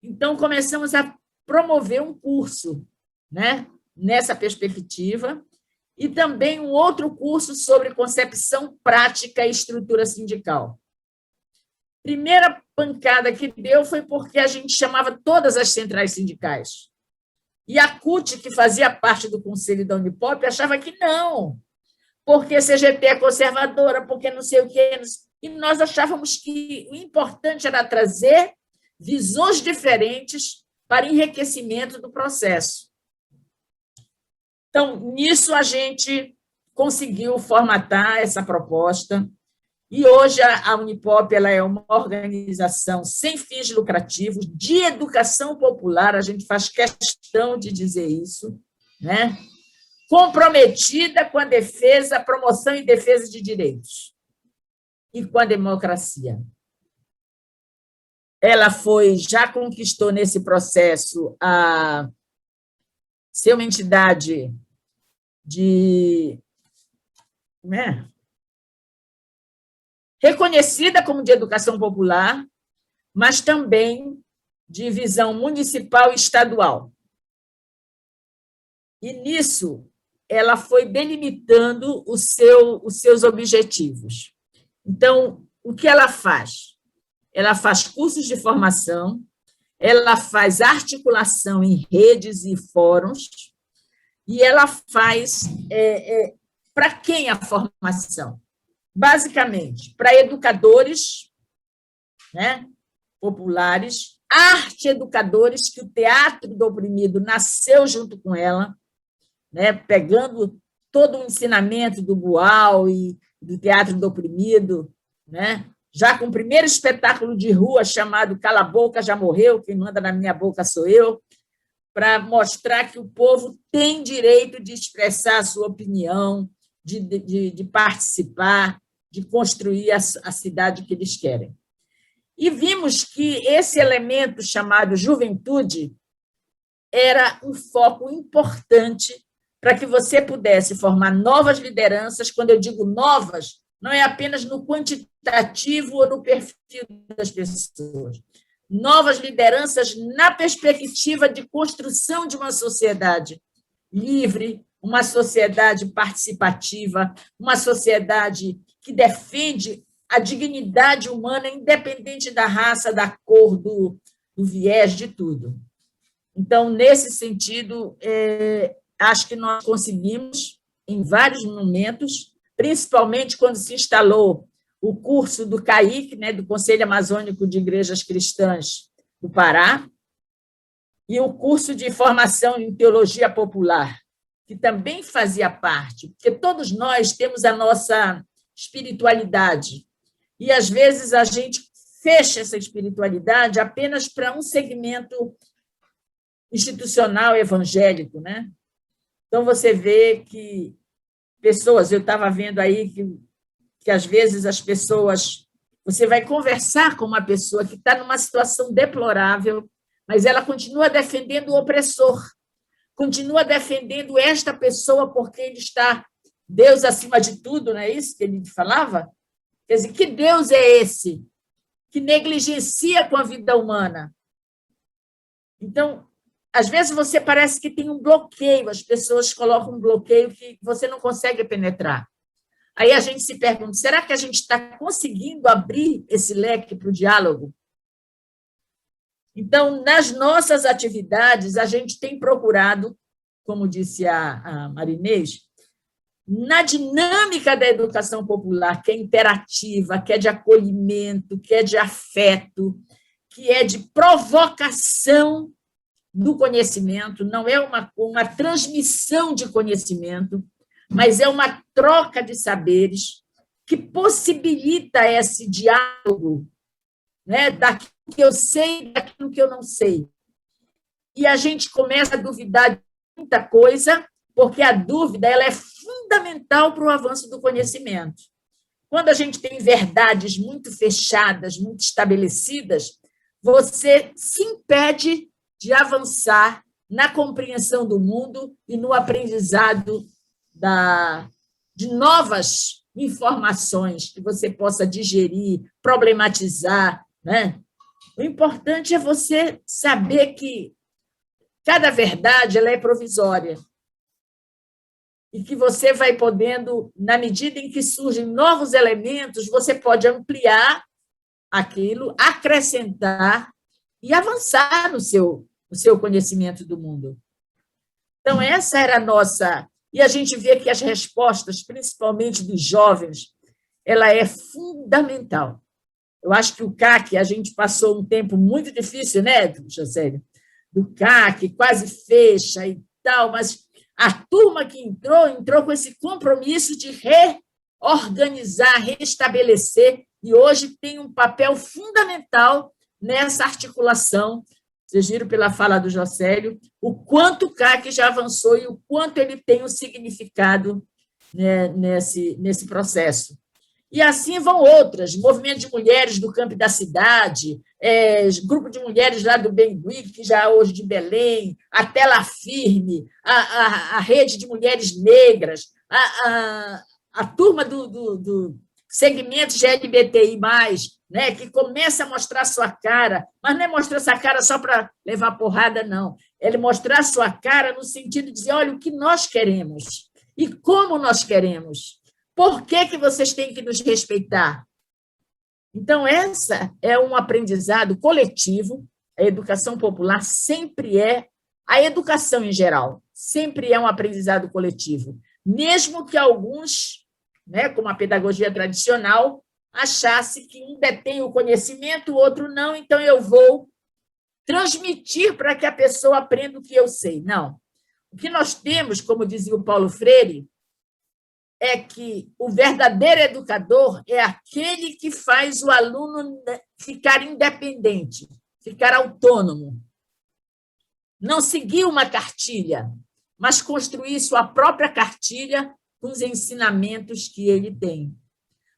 S13: Então, começamos a promover um curso, né, nessa perspectiva, e também um outro curso sobre concepção prática e estrutura sindical. Primeira pancada que deu foi porque a gente chamava todas as centrais sindicais. E a CUT, que fazia parte do conselho da Unipop, achava que não, porque a CGT é conservadora, porque não sei o quê. E nós achávamos que o importante era trazer visões diferentes para enriquecimento do processo. Então, nisso a gente conseguiu formatar essa proposta, e hoje a Unipop ela é uma organização sem fins lucrativos, de educação popular, a gente faz questão de dizer isso, né? Comprometida com a defesa, a promoção e defesa de direitos e com a democracia. Ela já conquistou nesse processo a ser uma entidade reconhecida como de educação popular, mas também de visão municipal e estadual. E, nisso, ela foi delimitando os seus objetivos. Então, o que ela faz? Ela faz cursos de formação, ela faz articulação em redes e fóruns, e ela faz para quem a formação? Basicamente, para educadores, né, populares, arte-educadores, que o teatro do oprimido nasceu junto com ela, né, pegando todo o ensinamento do Boal e do teatro do oprimido, né, já com o primeiro espetáculo de rua chamado Cala a Boca, Já Morreu, quem manda na minha boca sou eu, para mostrar que o povo tem direito de expressar a sua opinião, de participar, de construir a cidade que eles querem. E vimos que esse elemento chamado juventude era um foco importante para que você pudesse formar novas lideranças. Quando eu digo novas, não é apenas no quantitativo ou no perfil das pessoas. Novas lideranças na perspectiva de construção de uma sociedade livre, uma sociedade participativa, uma sociedade que defende a dignidade humana, independente da raça, da cor, do viés, de tudo. Então, nesse sentido, acho que nós conseguimos, em vários momentos, principalmente quando se instalou o curso do CAIC, né, do Conselho Amazônico de Igrejas Cristãs do Pará, e o curso de formação em Teologia Popular, que também fazia parte, porque todos nós temos a nossa espiritualidade, e às vezes a gente fecha essa espiritualidade apenas para um segmento institucional evangélico, né? Então, você vê que pessoas, eu estava vendo aí que às vezes as pessoas, você vai conversar com uma pessoa que está numa situação deplorável, mas ela continua defendendo o opressor, continua defendendo esta pessoa porque ele está Deus acima de tudo, não é isso que ele falava? Quer dizer, que Deus é esse que negligencia com a vida humana? Então, às vezes você parece que tem um bloqueio, as pessoas colocam um bloqueio que você não consegue penetrar. Aí a gente se pergunta, será que a gente está conseguindo abrir esse leque para o diálogo? Então, nas nossas atividades, a gente tem procurado, como disse a Marinês, na dinâmica da educação popular, que é interativa, que é de acolhimento, que é de afeto, que é de provocação do conhecimento, não é uma transmissão de conhecimento, mas é uma troca de saberes que possibilita esse diálogo, né, daquilo que eu sei e daquilo que eu não sei. E a gente começa a duvidar de muita coisa, porque a dúvida ela é fundamental para o avanço do conhecimento. Quando a gente tem verdades muito fechadas, muito estabelecidas, você se impede de avançar na compreensão do mundo e no aprendizado de novas informações que você possa digerir, problematizar, né? O importante é você saber que cada verdade ela é provisória e que você vai podendo, na medida em que surgem novos elementos, você pode ampliar aquilo, acrescentar e avançar no seu conhecimento do mundo. Então, essa era a nossa... E a gente vê que as respostas, principalmente dos jovens, ela é fundamental. Eu acho que o CAC, a gente passou um tempo muito difícil, né, Josélio? Do CAC, quase fecha e tal, mas a turma que entrou com esse compromisso de reorganizar, restabelecer, e hoje tem um papel fundamental nessa articulação. Vocês viram pela fala do Josélio o quanto o CAC já avançou e o quanto ele tem um significado, né, nesse processo. E assim vão outras, movimento de mulheres do campo da cidade, grupo de mulheres lá do Bengui, que já hoje de Belém, a Tela Firme, a rede de mulheres negras, a turma do segmento LGBTI+, né, que começa a mostrar sua cara, mas não é mostrar sua cara só para levar porrada, não. É mostrar sua cara no sentido de dizer, olha, o que nós queremos e como nós queremos. Por que vocês têm que nos respeitar? Então, essa é um aprendizado coletivo. A educação popular sempre é, a educação em geral, sempre é um aprendizado coletivo. Mesmo que alguns, né, como a pedagogia tradicional, achasse que um detém o conhecimento, o outro não, então eu vou transmitir para que a pessoa aprenda o que eu sei. Não. O que nós temos, como dizia o Paulo Freire, é que o verdadeiro educador é aquele que faz o aluno ficar independente, ficar autônomo. Não seguir uma cartilha, mas construir sua própria cartilha com os ensinamentos que ele tem.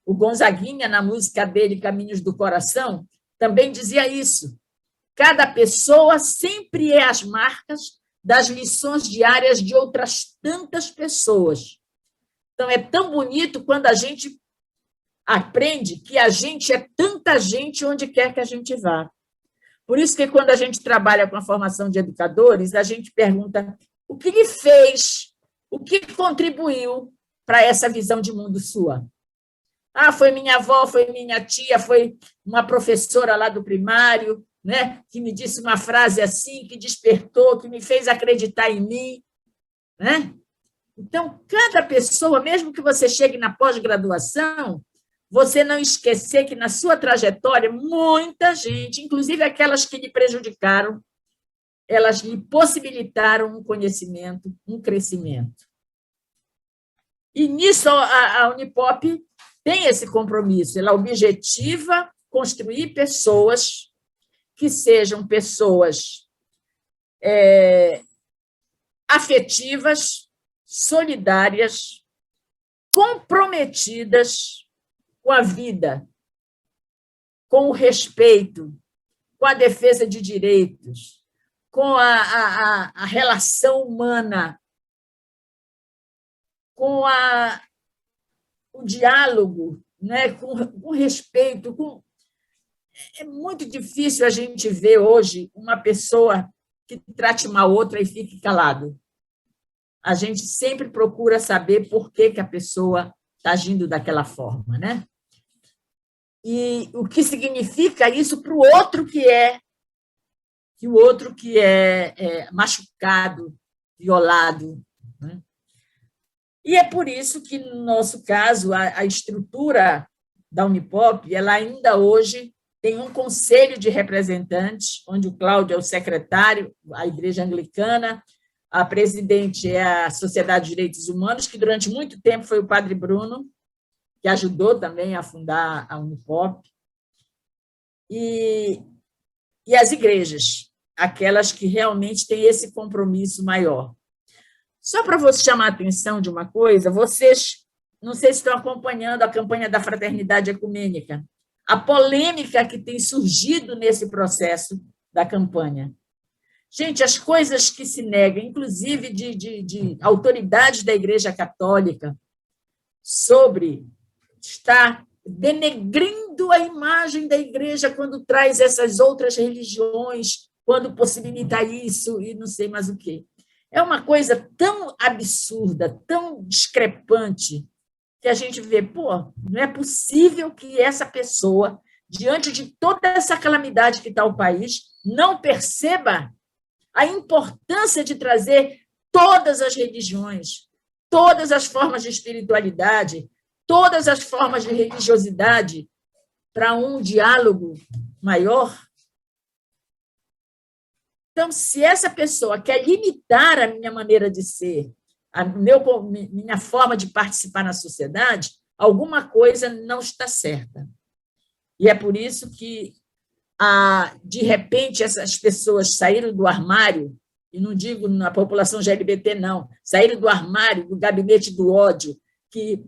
S13: O Gonzaguinha, na música dele, Caminhos do Coração, também dizia isso. Cada pessoa sempre é as marcas das lições diárias de outras tantas pessoas. Então, é tão bonito quando a gente aprende que a gente é tanta gente onde quer que a gente vá. Por isso que, quando a gente trabalha com a formação de educadores, a gente pergunta o que lhe fez, o que contribuiu para essa visão de mundo sua. Ah, foi minha avó, foi minha tia, foi uma professora lá do primário, né, que me disse uma frase assim, que despertou, que me fez acreditar em mim, né? Então, cada pessoa, mesmo que você chegue na pós-graduação, você não esquecer que na sua trajetória, muita gente, inclusive aquelas que lhe prejudicaram, elas lhe possibilitaram um conhecimento, um crescimento. E nisso a Unipop tem esse compromisso, ela objetiva construir pessoas que sejam pessoas afetivas, solidárias, comprometidas com a vida, com o respeito, com a defesa de direitos, com a relação humana, com o diálogo, né, com respeito. É muito difícil a gente ver hoje uma pessoa que trate mal outra e fique calado. A gente sempre procura saber por que a pessoa está agindo daquela forma, né? E o que significa isso para o outro que é machucado, violado, né? E é por isso que, no nosso caso, a estrutura da Unipop, ela ainda hoje tem um conselho de representantes, onde o Cláudio é o secretário, a Igreja Anglicana, a presidente é a Sociedade de Direitos Humanos, que durante muito tempo foi o padre Bruno, que ajudou também a fundar a Unipop, e as igrejas, aquelas que realmente têm esse compromisso maior. Só para você chamar a atenção de uma coisa, vocês, não sei se estão acompanhando a campanha da Fraternidade Ecumênica, a polêmica que tem surgido nesse processo da campanha. Gente, as coisas que se negam, inclusive de autoridades da Igreja Católica, sobre estar denegrindo a imagem da Igreja quando traz essas outras religiões, quando possibilita isso e não sei mais o quê. É uma coisa tão absurda, tão discrepante, que a gente vê, não é possível que essa pessoa, diante de toda essa calamidade que está o país, não perceba a importância de trazer todas as religiões, todas as formas de espiritualidade, todas as formas de religiosidade para um diálogo maior. Então, se essa pessoa quer limitar a minha maneira de ser, minha forma de participar na sociedade, alguma coisa não está certa. E é por isso que, de repente, essas pessoas saíram do armário, e não digo na população LGBT, não, saíram do armário, do gabinete do ódio, que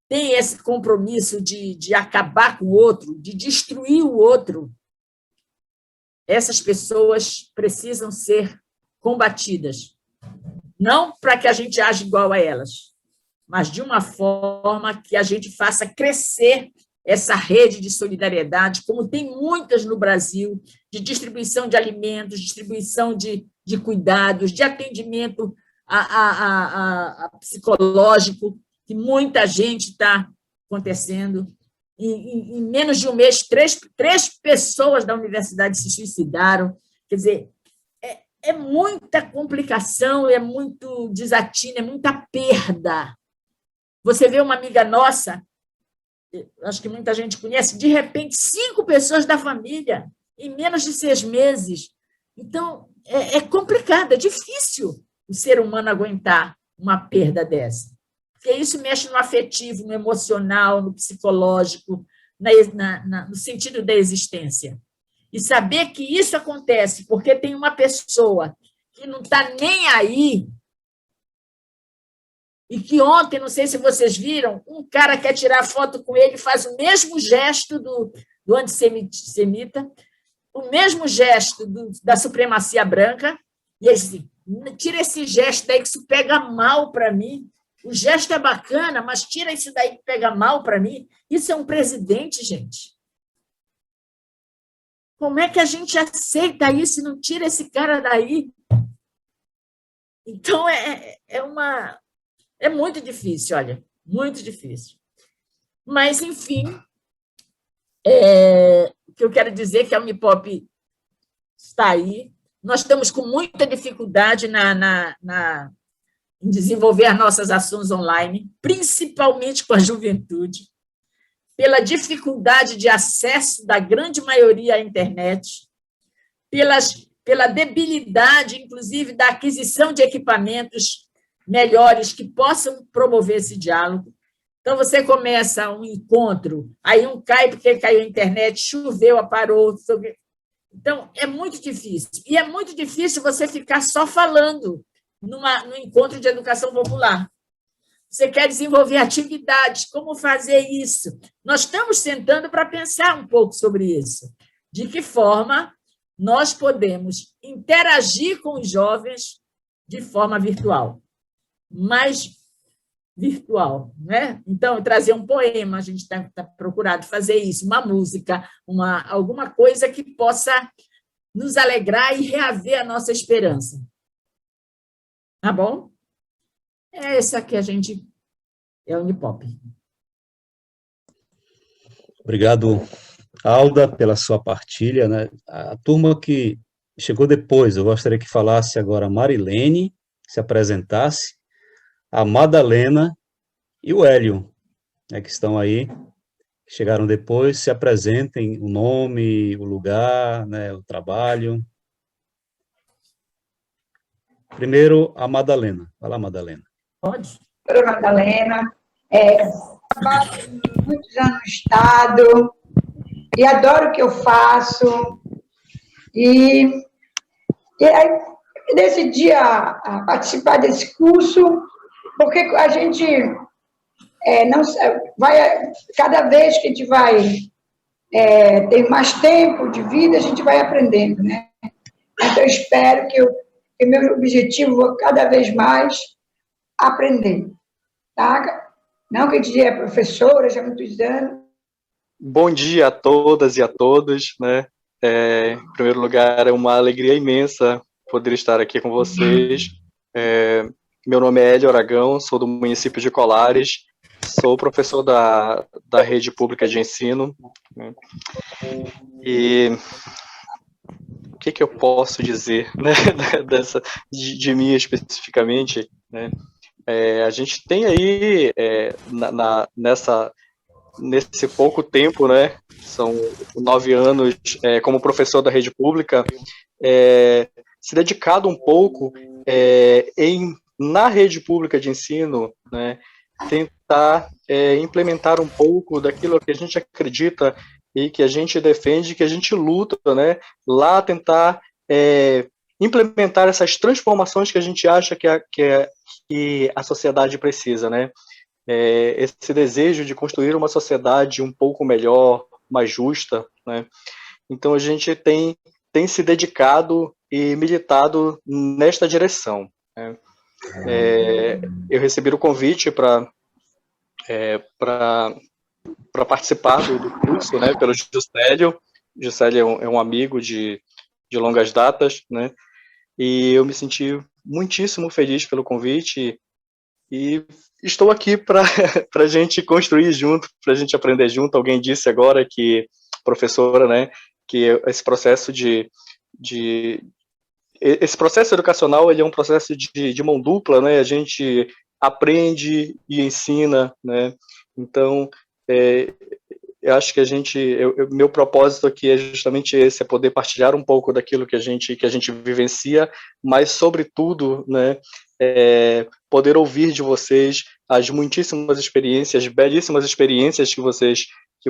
S13: tem esse compromisso de acabar com o outro, de destruir o outro. Essas pessoas precisam ser combatidas. Não para que a gente age igual a elas, mas de uma forma que a gente faça crescer essa rede de solidariedade, como tem muitas no Brasil, de distribuição de alimentos, distribuição de cuidados, de atendimento a psicológico, que muita gente está acontecendo. Em menos de um mês, três pessoas da universidade se suicidaram. Quer dizer, é muita complicação, é muito desatino, é muita perda. Você vê uma amiga nossa acho que muita gente conhece, de repente, 5 pessoas da família, em menos de 6 meses. Então, é complicado, é difícil o ser humano aguentar uma perda dessa. Porque isso mexe no afetivo, no emocional, no psicológico, no sentido da existência. E saber que isso acontece porque tem uma pessoa que não está nem aí, e que ontem, não sei se vocês viram, um cara quer tirar foto com ele, faz o mesmo gesto do antissemita, o mesmo gesto da supremacia branca, e ele diz assim, tira esse gesto daí que isso pega mal para mim. O gesto é bacana, mas tira isso daí que pega mal para mim. Isso é um presidente, gente. Como é que a gente aceita isso e não tira esse cara daí? Então, é muito difícil, olha, muito difícil. Mas, enfim, o que eu quero dizer é que a Unipop está aí. Nós estamos com muita dificuldade em desenvolver as nossas ações online, principalmente com a juventude, pela dificuldade de acesso da grande maioria à internet, pela debilidade, inclusive, da aquisição de equipamentos melhores que possam promover esse diálogo. Então, você começa um encontro, aí um cai porque caiu a internet, choveu, parou. Então, é muito difícil. E é muito difícil você ficar só falando no encontro de educação popular. Você quer desenvolver atividades, como fazer isso? Nós estamos sentando para pensar um pouco sobre isso. De que forma nós podemos interagir com os jovens de forma virtual, mais virtual, né? Então, trazer um poema, a gente está procurando fazer isso, uma música, alguma coisa que possa nos alegrar e reaver a nossa esperança. Tá bom? Essa que a gente é a Unipop.
S3: Obrigado, Alda, pela sua partilha, né? A turma que chegou depois, eu gostaria que falasse agora a Marilene, se apresentasse, a Madalena e o Hélio, né, que estão aí, que chegaram depois, se apresentem o nome, o lugar, né, o trabalho. Primeiro, a Madalena. Vai lá, Madalena.
S13: Pode.
S16: Sou Madalena, trabalho muitos anos no Estado e adoro o que eu faço. E aí decidi a participar desse curso, porque a gente não vai, cada vez que a gente vai ter mais tempo de vida, a gente vai aprendendo, né? Então, eu espero que meu objetivo é cada vez mais aprender, tá? Não que a gente é professora já há muitos anos.
S17: Bom dia a todas e a todos, né? Em primeiro lugar, é uma alegria imensa poder estar aqui com vocês. Meu nome é Hélio Aragão, sou do município de Colares, sou professor da rede pública de ensino, né? E o que eu posso dizer, né, de mim especificamente, né? A gente tem aí, nesse pouco tempo, né, são 9 anos como professor da rede pública, se dedicado um pouco na rede pública de ensino, né, tentar implementar um pouco daquilo que a gente acredita e que a gente defende, que a gente luta, né, lá tentar implementar essas transformações que a gente acha que a sociedade precisa, né? Esse desejo de construir uma sociedade um pouco melhor, mais justa, né? Então a gente tem se dedicado e militado nesta direção, né? Eu recebi o convite para participar do curso, né, pelo Juscelio. Juscelio é um amigo de longas datas, né? E eu me senti muitíssimo feliz pelo convite e estou aqui para a gente construir junto, para a gente aprender junto. Alguém disse agora que, professora, né, que esse processo esse processo educacional, ele é um processo de mão dupla, né? A gente aprende e ensina, né? Então, eu acho que meu propósito aqui é justamente esse, é poder partilhar um pouco daquilo que a gente vivencia, mas, sobretudo, né, poder ouvir de vocês as muitíssimas experiências, belíssimas experiências que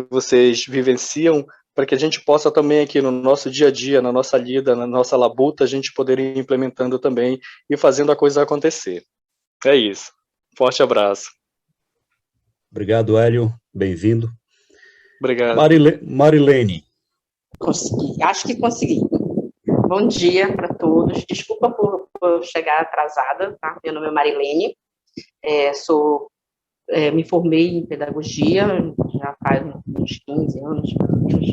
S17: vocês vivenciam, para que a gente possa também aqui no nosso dia a dia, na nossa lida, na nossa labuta, a gente poder ir implementando também e fazendo a coisa acontecer. É isso. Forte abraço.
S3: Obrigado, Hélio. Bem-vindo.
S17: Obrigado.
S3: Marilene.
S18: Consegui, acho que consegui. Bom dia para todos. Desculpa por chegar atrasada, tá? Meu nome é Marilene. Me formei em pedagogia, já faz uns 15 anos, mais ou menos.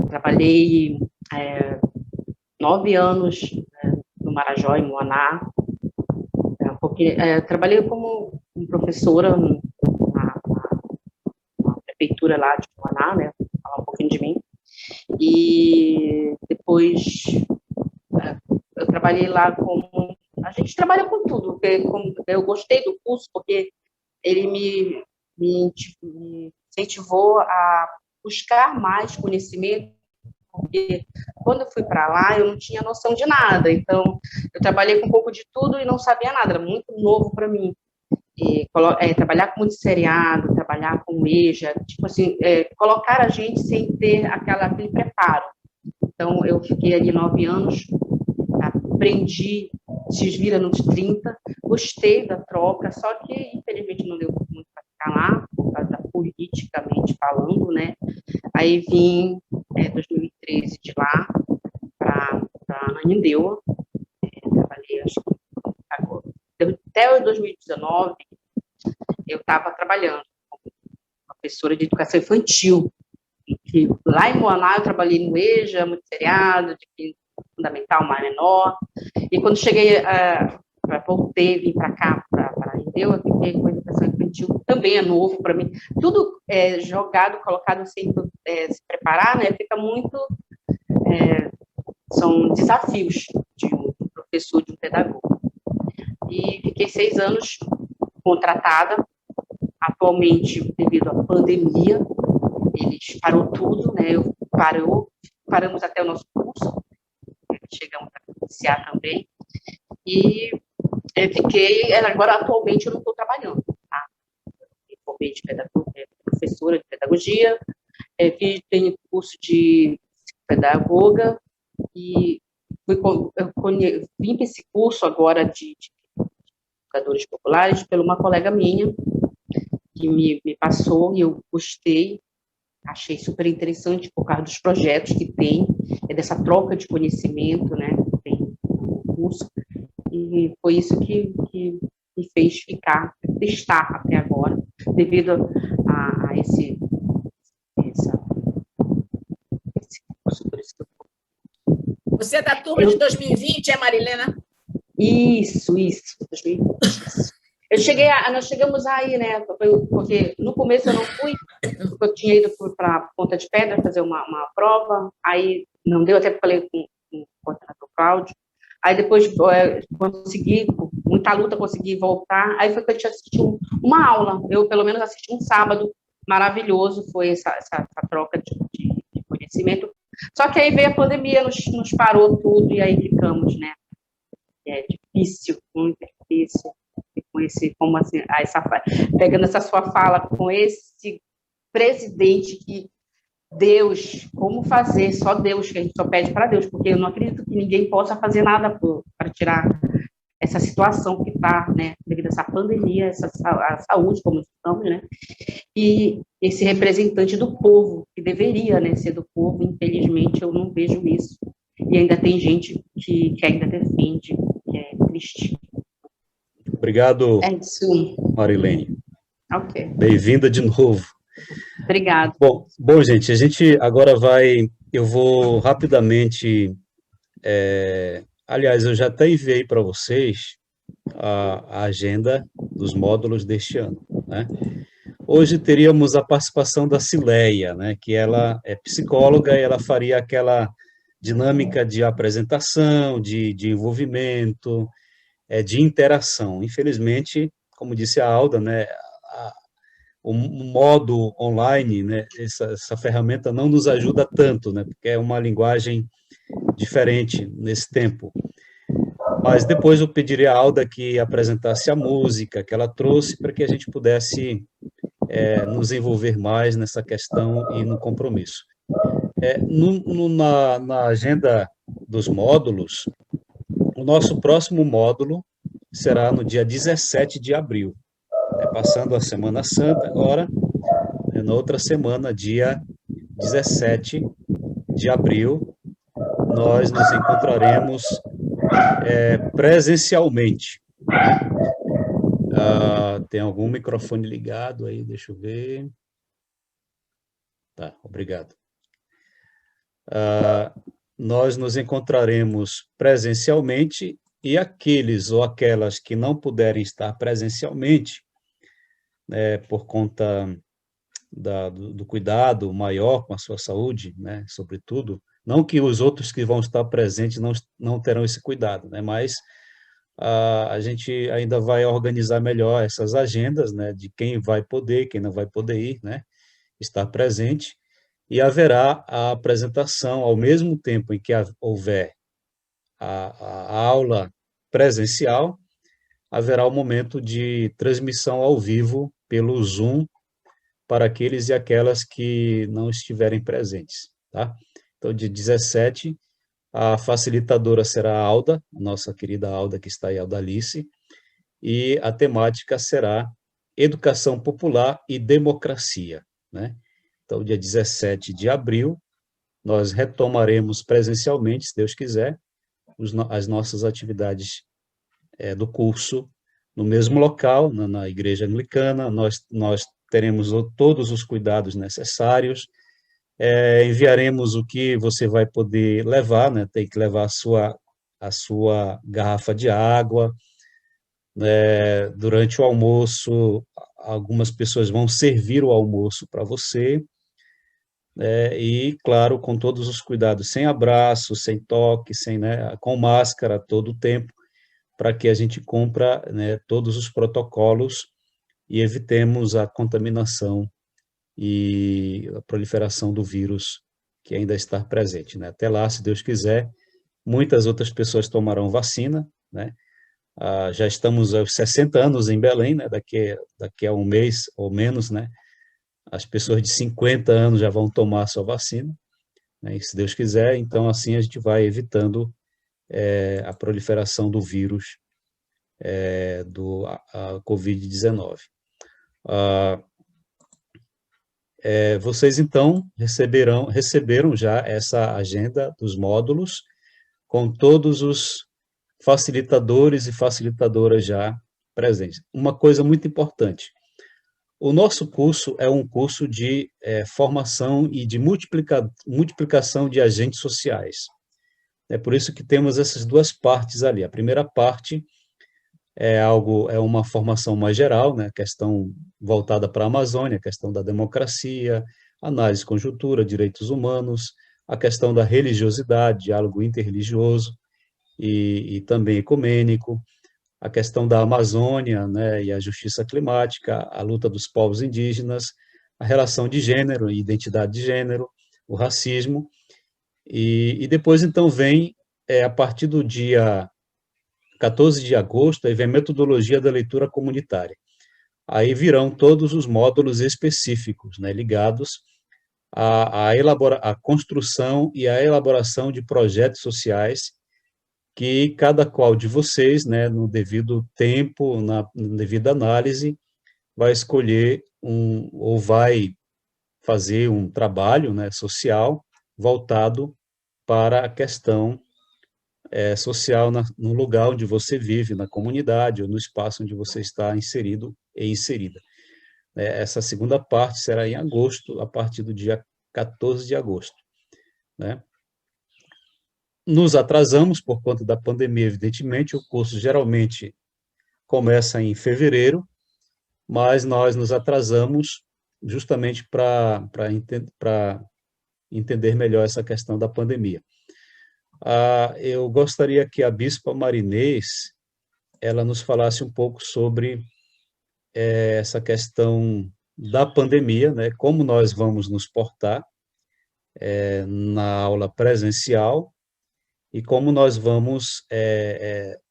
S18: Trabalhei 9 anos no Marajó, em Moaná. Trabalhei como professora na prefeitura lá de Moaná, né? Vou falar um pouquinho de mim. E depois eu trabalhei lá como... A gente trabalha com tudo, porque eu gostei do curso, porque ele me incentivou a buscar mais conhecimento, porque quando eu fui para lá, eu não tinha noção de nada. Então, eu trabalhei com um pouco de tudo e não sabia nada, era muito novo para mim. Trabalhar com seriado, trabalhar com EJA, tipo assim, colocar a gente sem ter aquele preparo. Então, eu fiquei ali 9 anos, aprendi, desvira nos 30, gostei da troca, só que, infelizmente, não deu muito para ficar lá, por causa politicamente falando, né? Aí vim, em 2013, de lá para Ananindeua, trabalhei, acho que agora. Até 2019, eu estava trabalhando como professora de educação infantil. E lá em Moaná, eu trabalhei no EJA, muito seriado, de fundamental, mais menor. E quando cheguei, voltei, vim para cá, para Ananindeua, eu fiquei com educação infantil, também é novo para mim. Tudo jogado, colocado sem se preparar, né? Fica muito... são desafios de um professor, de um pedagogo. E fiquei 6 anos contratada. Atualmente, devido à pandemia, eles parou tudo, né? Paramos até o nosso curso, chegamos a iniciar também. E fiquei, agora atualmente eu não estou trabalhando, tá? Me formei de professora de pedagogia, tenho curso de pedagoga e vim para esse curso agora de educadores populares por uma colega minha que me passou e eu gostei, achei super interessante por causa dos projetos que tem, dessa troca de conhecimento, né, que tem no curso, e foi isso que me fez testar até agora, devido a esse curso. Por isso que
S13: Você é da turma de 2020, Marilena?
S18: Isso, 2020. Nós chegamos aí, né, porque no começo eu não fui, porque eu tinha ido para Ponta de Pedra fazer uma prova, aí não deu, até falei com o coordenador Cláudio, aí depois consegui, com muita luta, consegui voltar, aí foi que eu tinha assistido uma aula, eu pelo menos assisti um sábado, maravilhoso, foi essa troca de conhecimento, só que aí veio a pandemia, nos parou tudo, e aí ficamos, né, é difícil, muito difícil, com esse, como assim, pegando essa sua fala com esse presidente que Deus, como fazer? Só Deus, que a gente só pede para Deus, porque eu não acredito que ninguém possa fazer nada para tirar essa situação que está, né, devido a essa pandemia, a saúde, como estamos, né, e esse representante do povo, que deveria, né, ser do povo, infelizmente eu não vejo isso, e ainda tem gente que ainda defende, que é triste.
S3: Obrigado, Marilene.
S18: Ok.
S3: Bem-vinda de novo.
S18: Obrigada.
S3: Bom, gente, a gente agora eu vou rapidamente, aliás, eu já até enviei para vocês a agenda dos módulos deste ano, né? Hoje teríamos a participação da Cileia, né, que ela é psicóloga e ela faria aquela dinâmica de apresentação, de envolvimento, de interação. Infelizmente, como disse a Alda, né, o modo online, né, essa ferramenta não nos ajuda tanto, né, porque é uma linguagem diferente nesse tempo. Mas depois eu pediria a Alda que apresentasse a música que ela trouxe para que a gente pudesse nos envolver mais nessa questão e no compromisso. Na agenda dos módulos, o nosso próximo módulo será no dia 17 de abril, passando a Semana Santa agora, na outra semana, dia 17 de abril, nós nos encontraremos presencialmente. Tem algum microfone ligado aí? Deixa eu ver. Tá, obrigado. Nós nos encontraremos presencialmente e aqueles ou aquelas que não puderem estar presencialmente, por conta do cuidado maior com a sua saúde, né, sobretudo, não que os outros que vão estar presentes não terão esse cuidado, né, mas a gente ainda vai organizar melhor essas agendas, né, de quem vai poder, quem não vai poder ir, né, estar presente, e haverá a apresentação ao mesmo tempo em que houver a aula presencial, haverá o momento de transmissão ao vivo pelo Zoom para aqueles e aquelas que não estiverem presentes, tá? Então, de 17, a facilitadora será a Alda, a nossa querida Alda, que está aí, Aldalice, e a temática será Educação Popular e Democracia, né? Então, dia 17 de abril, nós retomaremos presencialmente, se Deus quiser, as nossas atividades do curso no mesmo local, na Igreja Anglicana. Nós teremos todos os cuidados necessários, enviaremos o que você vai poder levar, né? Tem que levar a sua garrafa de água, né? Durante o almoço, algumas pessoas vão servir o almoço para você, e, claro, com todos os cuidados, sem abraço, sem toque, né, com máscara todo o tempo, para que a gente cumpra, né, todos os protocolos e evitemos a contaminação e a proliferação do vírus que ainda está presente, né? Até lá, se Deus quiser, muitas outras pessoas tomarão vacina, né? Já estamos aos 60 anos em Belém, né? Daqui a um mês ou menos, né? As pessoas de 50 anos já vão tomar a sua vacina, né? E se Deus quiser, então assim a gente vai evitando a proliferação do vírus do Covid-19. Vocês, então, receberam já essa agenda dos módulos, com todos os facilitadores e facilitadoras já presentes. Uma coisa muito importante, o nosso curso é um curso de formação e de multiplicação de agentes sociais. É por isso que temos essas duas partes ali. A primeira parte é uma formação mais geral, né, questão voltada para a Amazônia, questão da democracia, análise, conjuntura, direitos humanos, a questão da religiosidade, diálogo interreligioso e também ecumênico, a questão da Amazônia, né, e a justiça climática, a luta dos povos indígenas, a relação de gênero e identidade de gênero, o racismo, e depois, então, vem, a partir do dia 14 de agosto, aí vem a metodologia da leitura comunitária. Aí virão todos os módulos específicos, né, ligados à construção e à elaboração de projetos sociais que cada qual de vocês, né, no devido tempo, na devida análise, vai escolher ou vai fazer um trabalho, né, social voltado para a questão social no lugar onde você vive, na comunidade ou no espaço onde você está inserido e inserida. Essa segunda parte será em agosto, a partir do dia 14 de agosto, né? Nos atrasamos por conta da pandemia, evidentemente, o curso geralmente começa em fevereiro, mas nós nos atrasamos justamente para entender melhor essa questão da pandemia. Eu gostaria que a Bispa Marinês ela nos falasse um pouco sobre essa questão da pandemia, né, como nós vamos nos portar na aula presencial e como nós vamos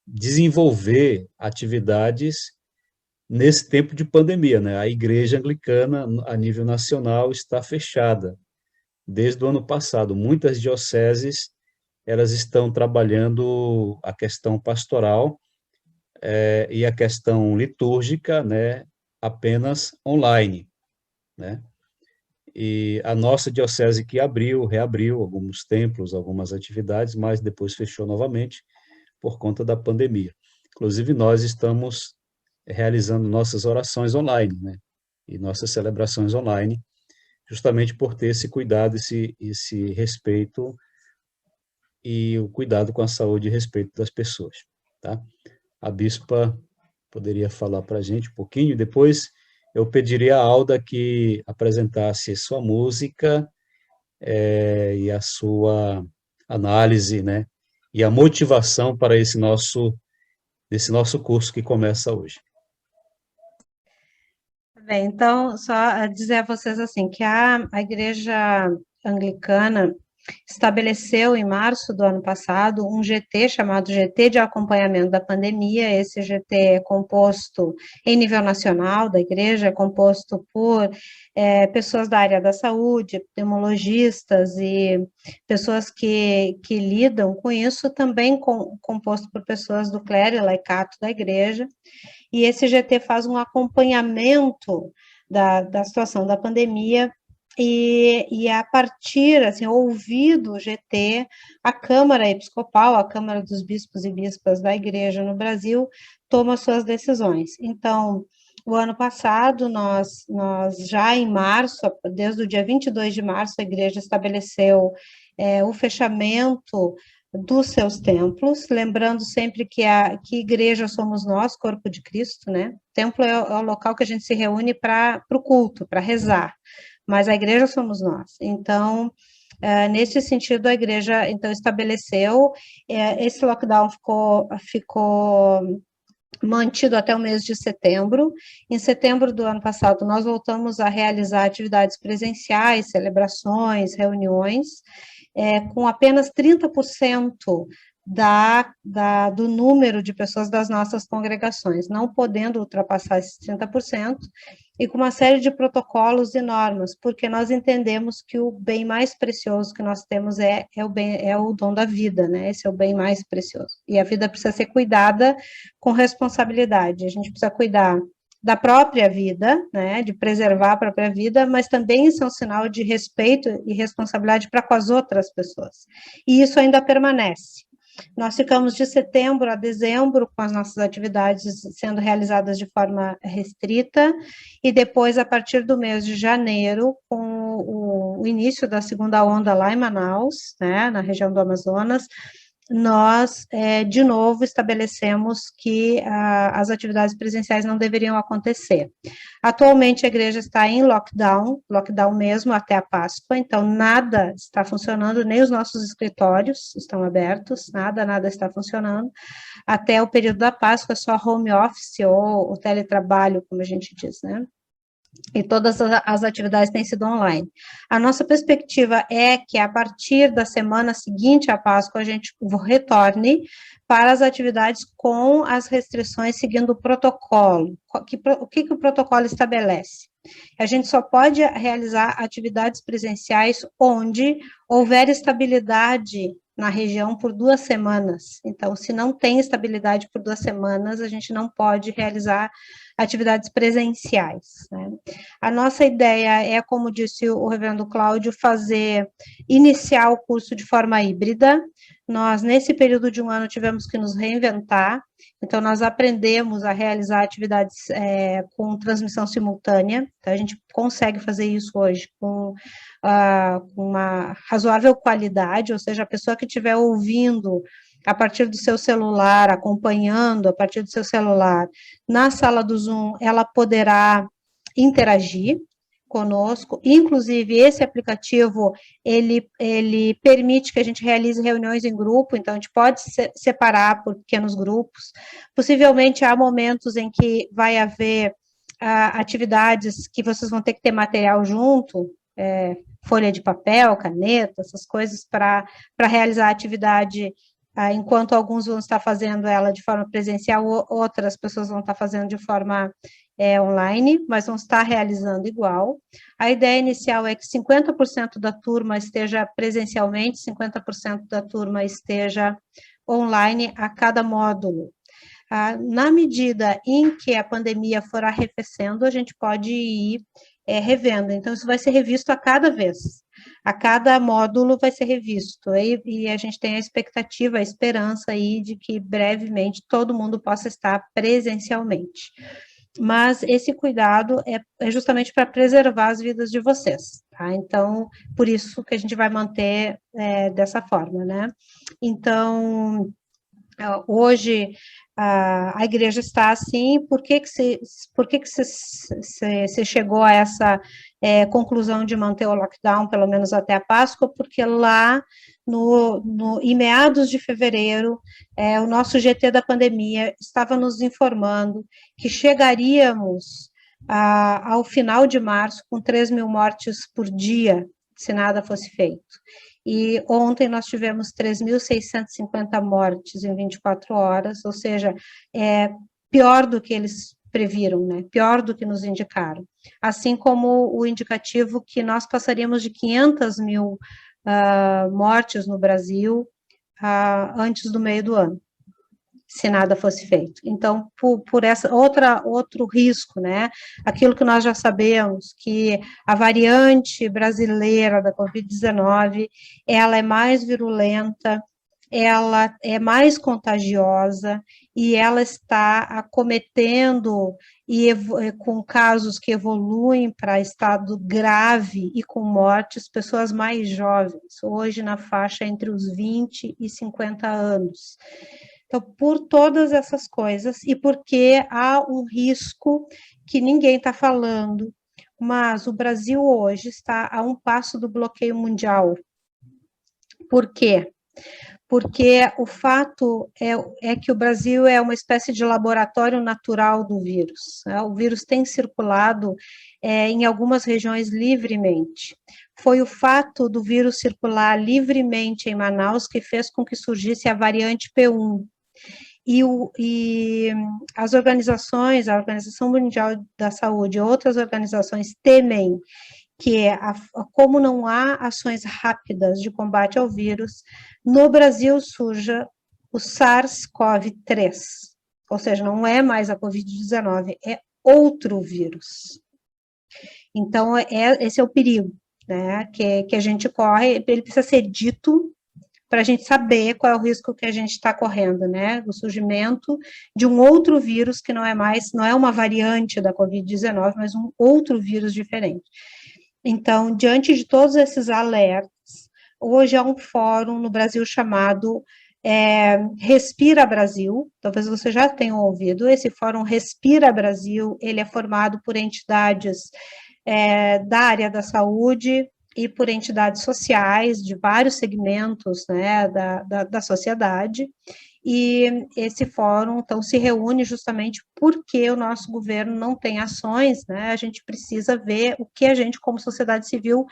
S3: desenvolver atividades nesse tempo de pandemia, né? A Igreja Anglicana, a nível nacional, está fechada desde o ano passado. Muitas dioceses, elas estão trabalhando a questão pastoral e a questão litúrgica, né, apenas online, né? E a nossa diocese que reabriu alguns templos, algumas atividades, mas depois fechou novamente por conta da pandemia. Inclusive, nós estamos realizando nossas orações online, né? E nossas celebrações online, justamente por ter esse cuidado, esse respeito e o cuidado com a saúde e respeito das pessoas, tá? A bispa poderia falar para a gente um pouquinho, depois eu pediria a Alda que apresentasse sua música e a sua análise, né? E a motivação para esse nosso curso que começa hoje.
S15: Bem, então, só dizer a vocês assim, que a Igreja Anglicana estabeleceu em março do ano passado um GT chamado GT de acompanhamento da pandemia. Esse GT é composto em nível nacional da igreja, é composto por pessoas da área da saúde, epidemiologistas e pessoas que lidam com isso, também composto por pessoas do clero e laicato da igreja. E esse GT faz um acompanhamento da situação da pandemia e a partir, assim, ouvido o GT, a Câmara Episcopal, a Câmara dos Bispos e Bispas da Igreja no Brasil, toma suas decisões. Então, o ano passado, nós já em março, desde o dia 22 de março, a Igreja estabeleceu o fechamento dos seus templos, lembrando sempre que igreja somos nós, corpo de Cristo, né? Templo é o local que a gente se reúne para o culto, para rezar, mas a igreja somos nós. Então, nesse sentido, a igreja, então, estabeleceu, esse lockdown ficou mantido até o mês de setembro. Em setembro do ano passado, nós voltamos a realizar atividades presenciais, celebrações, reuniões, com apenas 30% do número de pessoas das nossas congregações, não podendo ultrapassar esses 30%, e com uma série de protocolos e normas, porque nós entendemos que o bem mais precioso que nós temos é o dom da vida, né? Esse é o bem mais precioso. E a vida precisa ser cuidada com responsabilidade. A gente precisa cuidar da própria vida, né, de preservar a própria vida, mas também isso é um sinal de respeito e responsabilidade para com as outras pessoas. E isso ainda permanece. Nós ficamos de setembro a dezembro com as nossas atividades sendo realizadas de forma restrita, e depois, a partir do mês de janeiro, com o início da segunda onda lá em Manaus, né, na região do Amazonas, nós, de novo, estabelecemos que as atividades presenciais não deveriam acontecer. Atualmente, a igreja está em lockdown mesmo até a Páscoa, então nada está funcionando, nem os nossos escritórios estão abertos, nada está funcionando. Até o período da Páscoa, só home office ou o teletrabalho, como a gente diz, né? E todas as atividades têm sido online. A nossa perspectiva é que, a partir da semana seguinte à Páscoa, a gente retorne para as atividades com as restrições, seguindo o protocolo. O que o protocolo estabelece? A gente só pode realizar atividades presenciais onde houver estabilidade na região por 2 semanas. Então, se não tem estabilidade por 2 semanas, a gente não pode realizar atividades presenciais, né? A nossa ideia é, como disse o reverendo Cláudio, iniciar o curso de forma híbrida. Nós, nesse período de 1 ano, tivemos que nos reinventar, então nós aprendemos a realizar atividades com transmissão simultânea, então a gente consegue fazer isso hoje com uma razoável qualidade, ou seja, a pessoa que estiver ouvindo a partir do seu celular, acompanhando a partir do seu celular, na sala do Zoom, ela poderá interagir conosco. Inclusive, esse aplicativo, ele permite que a gente realize reuniões em grupo, então a gente pode separar por pequenos grupos. Possivelmente, há momentos em que vai haver atividades que vocês vão ter que ter material junto, folha de papel, caneta, essas coisas, para realizar a atividade, enquanto alguns vão estar fazendo ela de forma presencial, outras pessoas vão estar fazendo de forma online, mas vão estar realizando igual. A ideia inicial é que 50% da turma esteja presencialmente, 50% da turma esteja online a cada módulo. Na medida em que a pandemia for arrefecendo, a gente pode ir revendo. Então, isso vai ser revisto a cada vez. A cada módulo vai ser revisto. E a gente tem a expectativa, a esperança aí de que brevemente todo mundo possa estar presencialmente. Mas esse cuidado é justamente para preservar as vidas de vocês, tá? Então, por isso que a gente vai manter dessa forma, né? Então, hoje a igreja está assim. Por que você chegou a essa conclusão de manter o lockdown pelo menos até a Páscoa? Porque lá em meados de fevereiro, o nosso GT da pandemia estava nos informando que chegaríamos ao final de março com 3.000 mortes por dia, se nada fosse feito. E ontem nós tivemos 3.650 mortes em 24 horas, ou seja, pior do que eles previram, né? Pior do que nos indicaram. Assim como o indicativo que nós passaríamos de 500.000 mortes no Brasil antes do meio do ano, se nada fosse feito. Então, por outro risco, né? Aquilo que nós já sabemos, que a variante brasileira da Covid-19, ela é mais virulenta, ela é mais contagiosa e ela está acometendo com casos que evoluem para estado grave e com mortes, pessoas mais jovens, hoje na faixa entre os 20 e 50 anos. Então, por todas essas coisas, e porque há um risco que ninguém está falando, mas o Brasil hoje está a um passo do bloqueio mundial. Por quê? Porque o fato é que o Brasil é uma espécie de laboratório natural do vírus, né? O vírus tem circulado em algumas regiões livremente. Foi o fato do vírus circular livremente em Manaus que fez com que surgisse a variante P1. E as organizações, a Organização Mundial da Saúde e outras organizações temem que, como não há ações rápidas de combate ao vírus, no Brasil surja o SARS-CoV-3, ou seja, não é mais a Covid-19, é outro vírus. Então, esse é o perigo, né, que a gente corre. Ele precisa ser dito para a gente saber qual é o risco que a gente está correndo, né, o surgimento de um outro vírus que não é uma variante da Covid-19, mas um outro vírus diferente. Então, diante de todos esses alertas, hoje há um fórum no Brasil chamado Respira Brasil, talvez você já tenha ouvido. Esse fórum Respira Brasil, ele é formado por entidades da área da saúde e por entidades sociais de vários segmentos, né, da sociedade, e esse fórum, então, se reúne justamente porque o nosso governo não tem ações, né, a gente precisa ver o que a gente, como sociedade civil,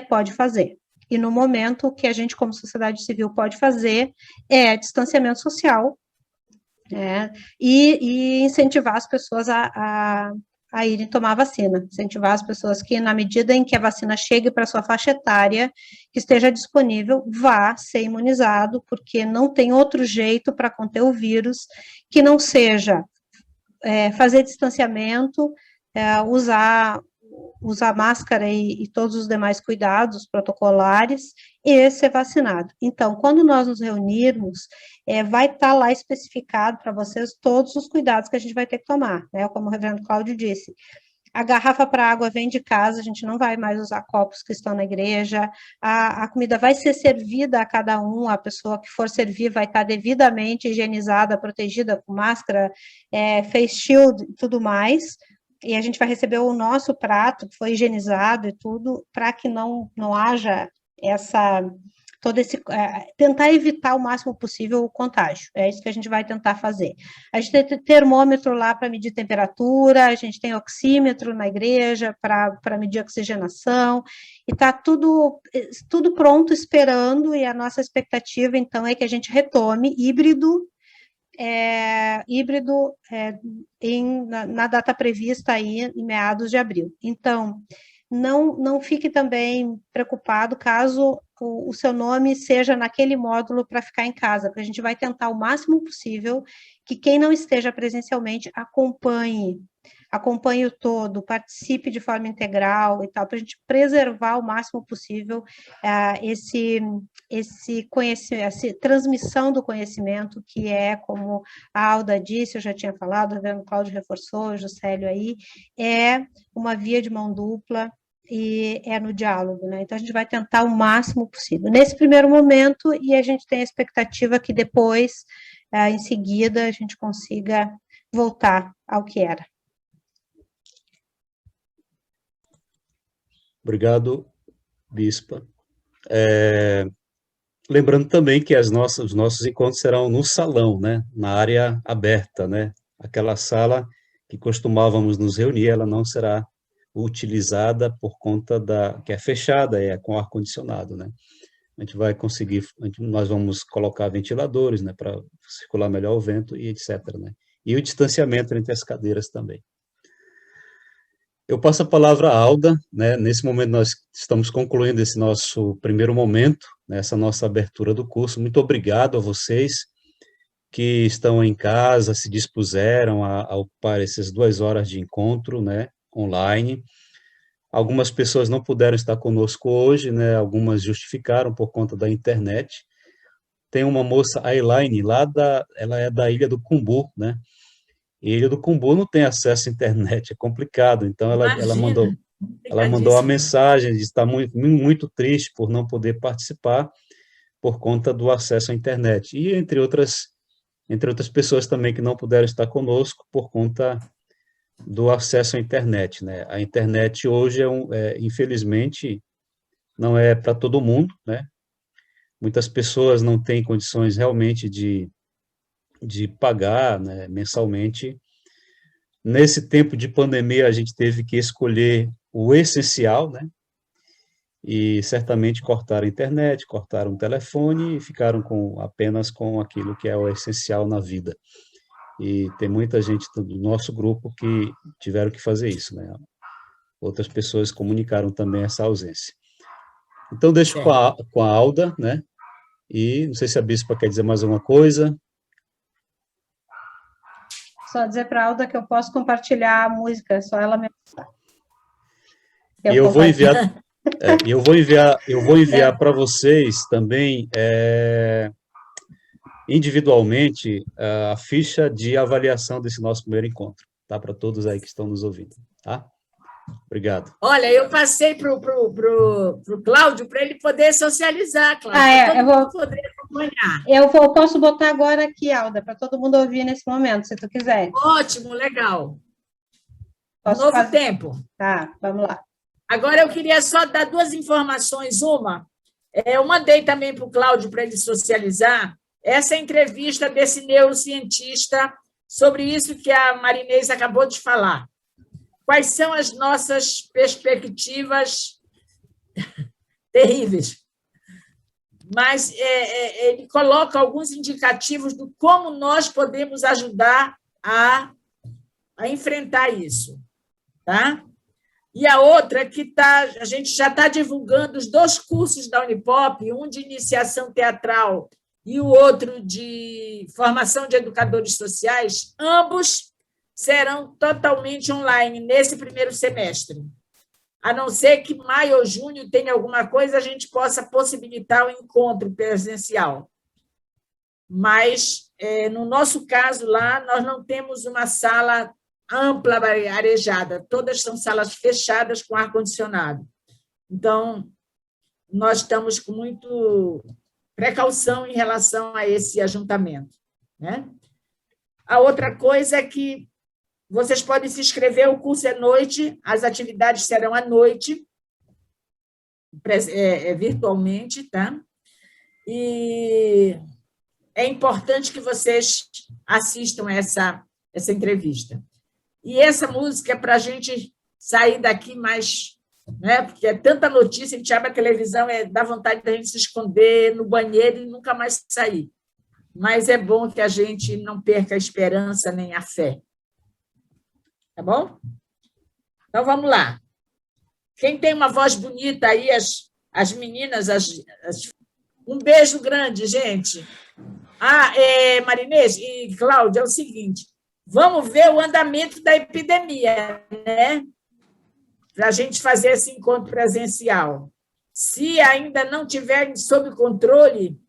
S15: pode fazer. E, no momento, o que a gente, como sociedade civil, pode fazer é distanciamento social, né, e incentivar as pessoas a irem tomar vacina, incentivar as pessoas que, na medida em que a vacina chegue para a sua faixa etária, que esteja disponível, vá ser imunizado, porque não tem outro jeito para conter o vírus que não seja fazer distanciamento, usar máscara e todos os demais cuidados protocolares e ser vacinado. Então, quando nós nos reunirmos, vai estar lá especificado para vocês todos os cuidados que a gente vai ter que tomar, né? Como o reverendo Cláudio disse, a garrafa para água vem de casa, a gente não vai mais usar copos que estão na igreja, a comida vai ser servida a cada um, a pessoa que for servir vai estar devidamente higienizada, protegida com máscara, face shield e tudo mais, e a gente vai receber o nosso prato, que foi higienizado e tudo, para que não haja tentar evitar o máximo possível o contágio. É isso que a gente vai tentar fazer. A gente tem termômetro lá para medir temperatura, a gente tem oxímetro na igreja para medir oxigenação, e está tudo pronto, esperando, e a nossa expectativa, então, é que a gente retome híbrido na data prevista aí, em meados de abril. Então, não fique também preocupado caso o seu nome seja naquele módulo para ficar em casa, porque a gente vai tentar o máximo possível que quem não esteja presencialmente acompanhe o todo, participe de forma integral e tal, para a gente preservar o máximo possível esse conhecimento, essa transmissão do conhecimento, que é, como a Alda disse, eu já tinha falado, o Cláudio reforçou, o Juscelio aí, é uma via de mão dupla, e é no diálogo, né? Então, a gente vai tentar o máximo possível. Nesse primeiro momento, e a gente tem a expectativa que depois, em seguida, a gente consiga voltar ao que era.
S3: Obrigado, Bispa. Lembrando também que os nossos encontros serão no salão, né? Na área aberta, né? Aquela sala que costumávamos nos reunir, ela não será utilizada por conta que é fechada, com ar-condicionado, né? A gente vai conseguir, nós vamos colocar ventiladores, né, para circular melhor o vento e etc, né? E o distanciamento entre as cadeiras também. Eu passo a palavra à Alda, né? Nesse momento nós estamos concluindo esse nosso primeiro momento, né, essa nossa abertura do curso. Muito obrigado a vocês que estão em casa, se dispuseram a ocupar essas 2 horas de encontro, né, online. Algumas pessoas não puderam estar conosco hoje, né? Algumas justificaram por conta da internet. Tem uma moça, a Elaine, ela é da Ilha do Cumbu, né? E a Ilha do Cumbu não tem acesso à internet, é complicado. Então ela mandou a mensagem de estar muito, muito triste por não poder participar por conta do acesso à internet. E entre outras pessoas também que não puderam estar conosco por conta do acesso à internet, né? A internet hoje, infelizmente, não é para todo mundo, né? Muitas pessoas não têm condições realmente de pagar, né, mensalmente. Nesse tempo de pandemia, a gente teve que escolher o essencial, né? E certamente cortaram a internet, cortaram o telefone e ficaram apenas com aquilo que é o essencial na vida. E tem muita gente do nosso grupo que tiveram que fazer isso, né? Outras pessoas comunicaram também essa ausência. Então, deixo com a Alda, né? E não sei se a Bispa quer dizer mais alguma coisa.
S15: Só dizer para a Alda que eu posso compartilhar a música, é só ela me avisar.
S3: Eu vou enviar para vocês também individualmente a ficha de avaliação desse nosso primeiro encontro, tá? Para todos aí que estão nos ouvindo, tá? Obrigado.
S13: Olha, eu passei para o Cláudio para ele poder socializar, Cláudio.
S15: Eu vou
S13: poder acompanhar.
S15: Eu posso botar agora aqui, Alda, para todo mundo ouvir nesse momento, se tu quiser.
S13: Ótimo, legal. Novo tempo.
S15: Tá, vamos lá.
S13: Agora eu queria só dar 2 informações. Eu mandei também para o Cláudio para ele socializar essa entrevista desse neurocientista sobre isso que a Marinês acabou de falar. Quais são as nossas perspectivas terríveis? Mas ele coloca alguns indicativos de como nós podemos ajudar a enfrentar isso, tá? E a outra que a gente já está divulgando os 2 cursos da Unipop, um de iniciação teatral e o outro de formação de educadores sociais, ambos serão totalmente online nesse primeiro semestre. A não ser que maio ou junho tenha alguma coisa, a gente possa possibilitar o encontro presencial. Mas, no nosso caso lá, nós não temos uma sala ampla, arejada. Todas são salas fechadas com ar-condicionado. Então, nós estamos com muito precaução em relação a esse ajuntamento, né? A outra coisa é que vocês podem se inscrever, o curso é noite, as atividades serão à noite, virtualmente, tá? e é importante que vocês assistam essa entrevista. E essa música é para a gente sair daqui mais, né? Porque é tanta notícia, a gente abre a televisão, dá vontade da gente se esconder no banheiro e nunca mais sair. Mas é bom que a gente não perca a esperança nem a fé. Tá bom? Então, vamos lá. Quem tem uma voz bonita aí, as meninas, um beijo grande, gente. Marinês e Cláudia, é o seguinte, vamos ver o andamento da epidemia, né? Para a gente fazer esse encontro presencial. Se ainda não tiver sob controle,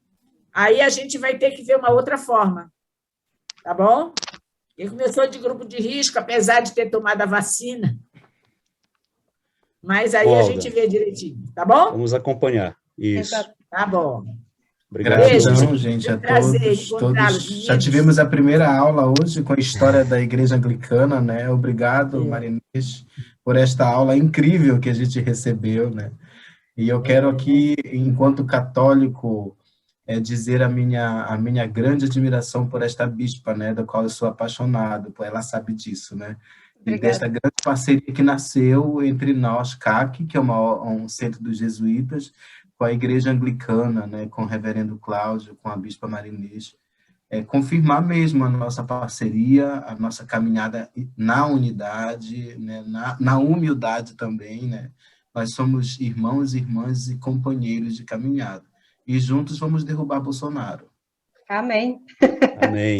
S13: aí a gente vai ter que ver uma outra forma, tá bom? Ele começou de grupo de risco, apesar de ter tomado a vacina, mas aí a gente vê direitinho, tá bom?
S3: Vamos acompanhar, isso.
S13: Tá bom.
S3: Obrigado.
S19: Gratidão, gente, a todos. Já tivemos a primeira aula hoje com a história da Igreja Anglicana, né? Obrigado, Marinês, por esta aula incrível que a gente recebeu, né? E eu quero aqui, enquanto católico, dizer a minha grande admiração por esta bispa, né? Da qual eu sou apaixonado, por ela sabe disso, né? E desta grande parceria que nasceu entre nós, CAC, que é um centro dos jesuítas, com a Igreja Anglicana, né, com o reverendo Cláudio, com a bispa Marinês, confirmar mesmo a nossa parceria, a nossa caminhada na unidade, né, na humildade também, né? Nós somos irmãos, irmãs e companheiros de caminhada. E juntos vamos derrubar Bolsonaro.
S15: Amém.
S3: Amém.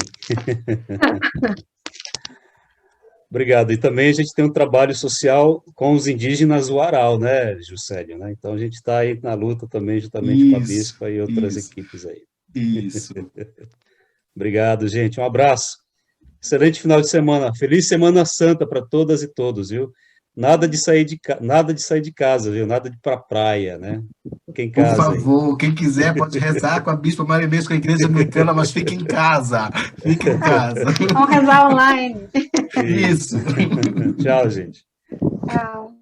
S3: Obrigado. E também a gente tem um trabalho social com os indígenas Uaral, né, Juscelio? Né? Então a gente está aí na luta também, juntamente com a bispa e outras equipes aí.
S19: Isso.
S3: Obrigado, gente. Um abraço. Excelente final de semana. Feliz Semana Santa para todas e todos, viu? Nada de sair de casa, viu? Nada de ir para a praia, né? Fiquem em casa.
S19: Por favor, aí. Quem quiser pode rezar com a bispa Marinês, com a Igreja Anglicana, mas fique em casa. Fique em casa.
S15: Vamos rezar online.
S3: Isso. Tchau, gente.
S11: Tchau.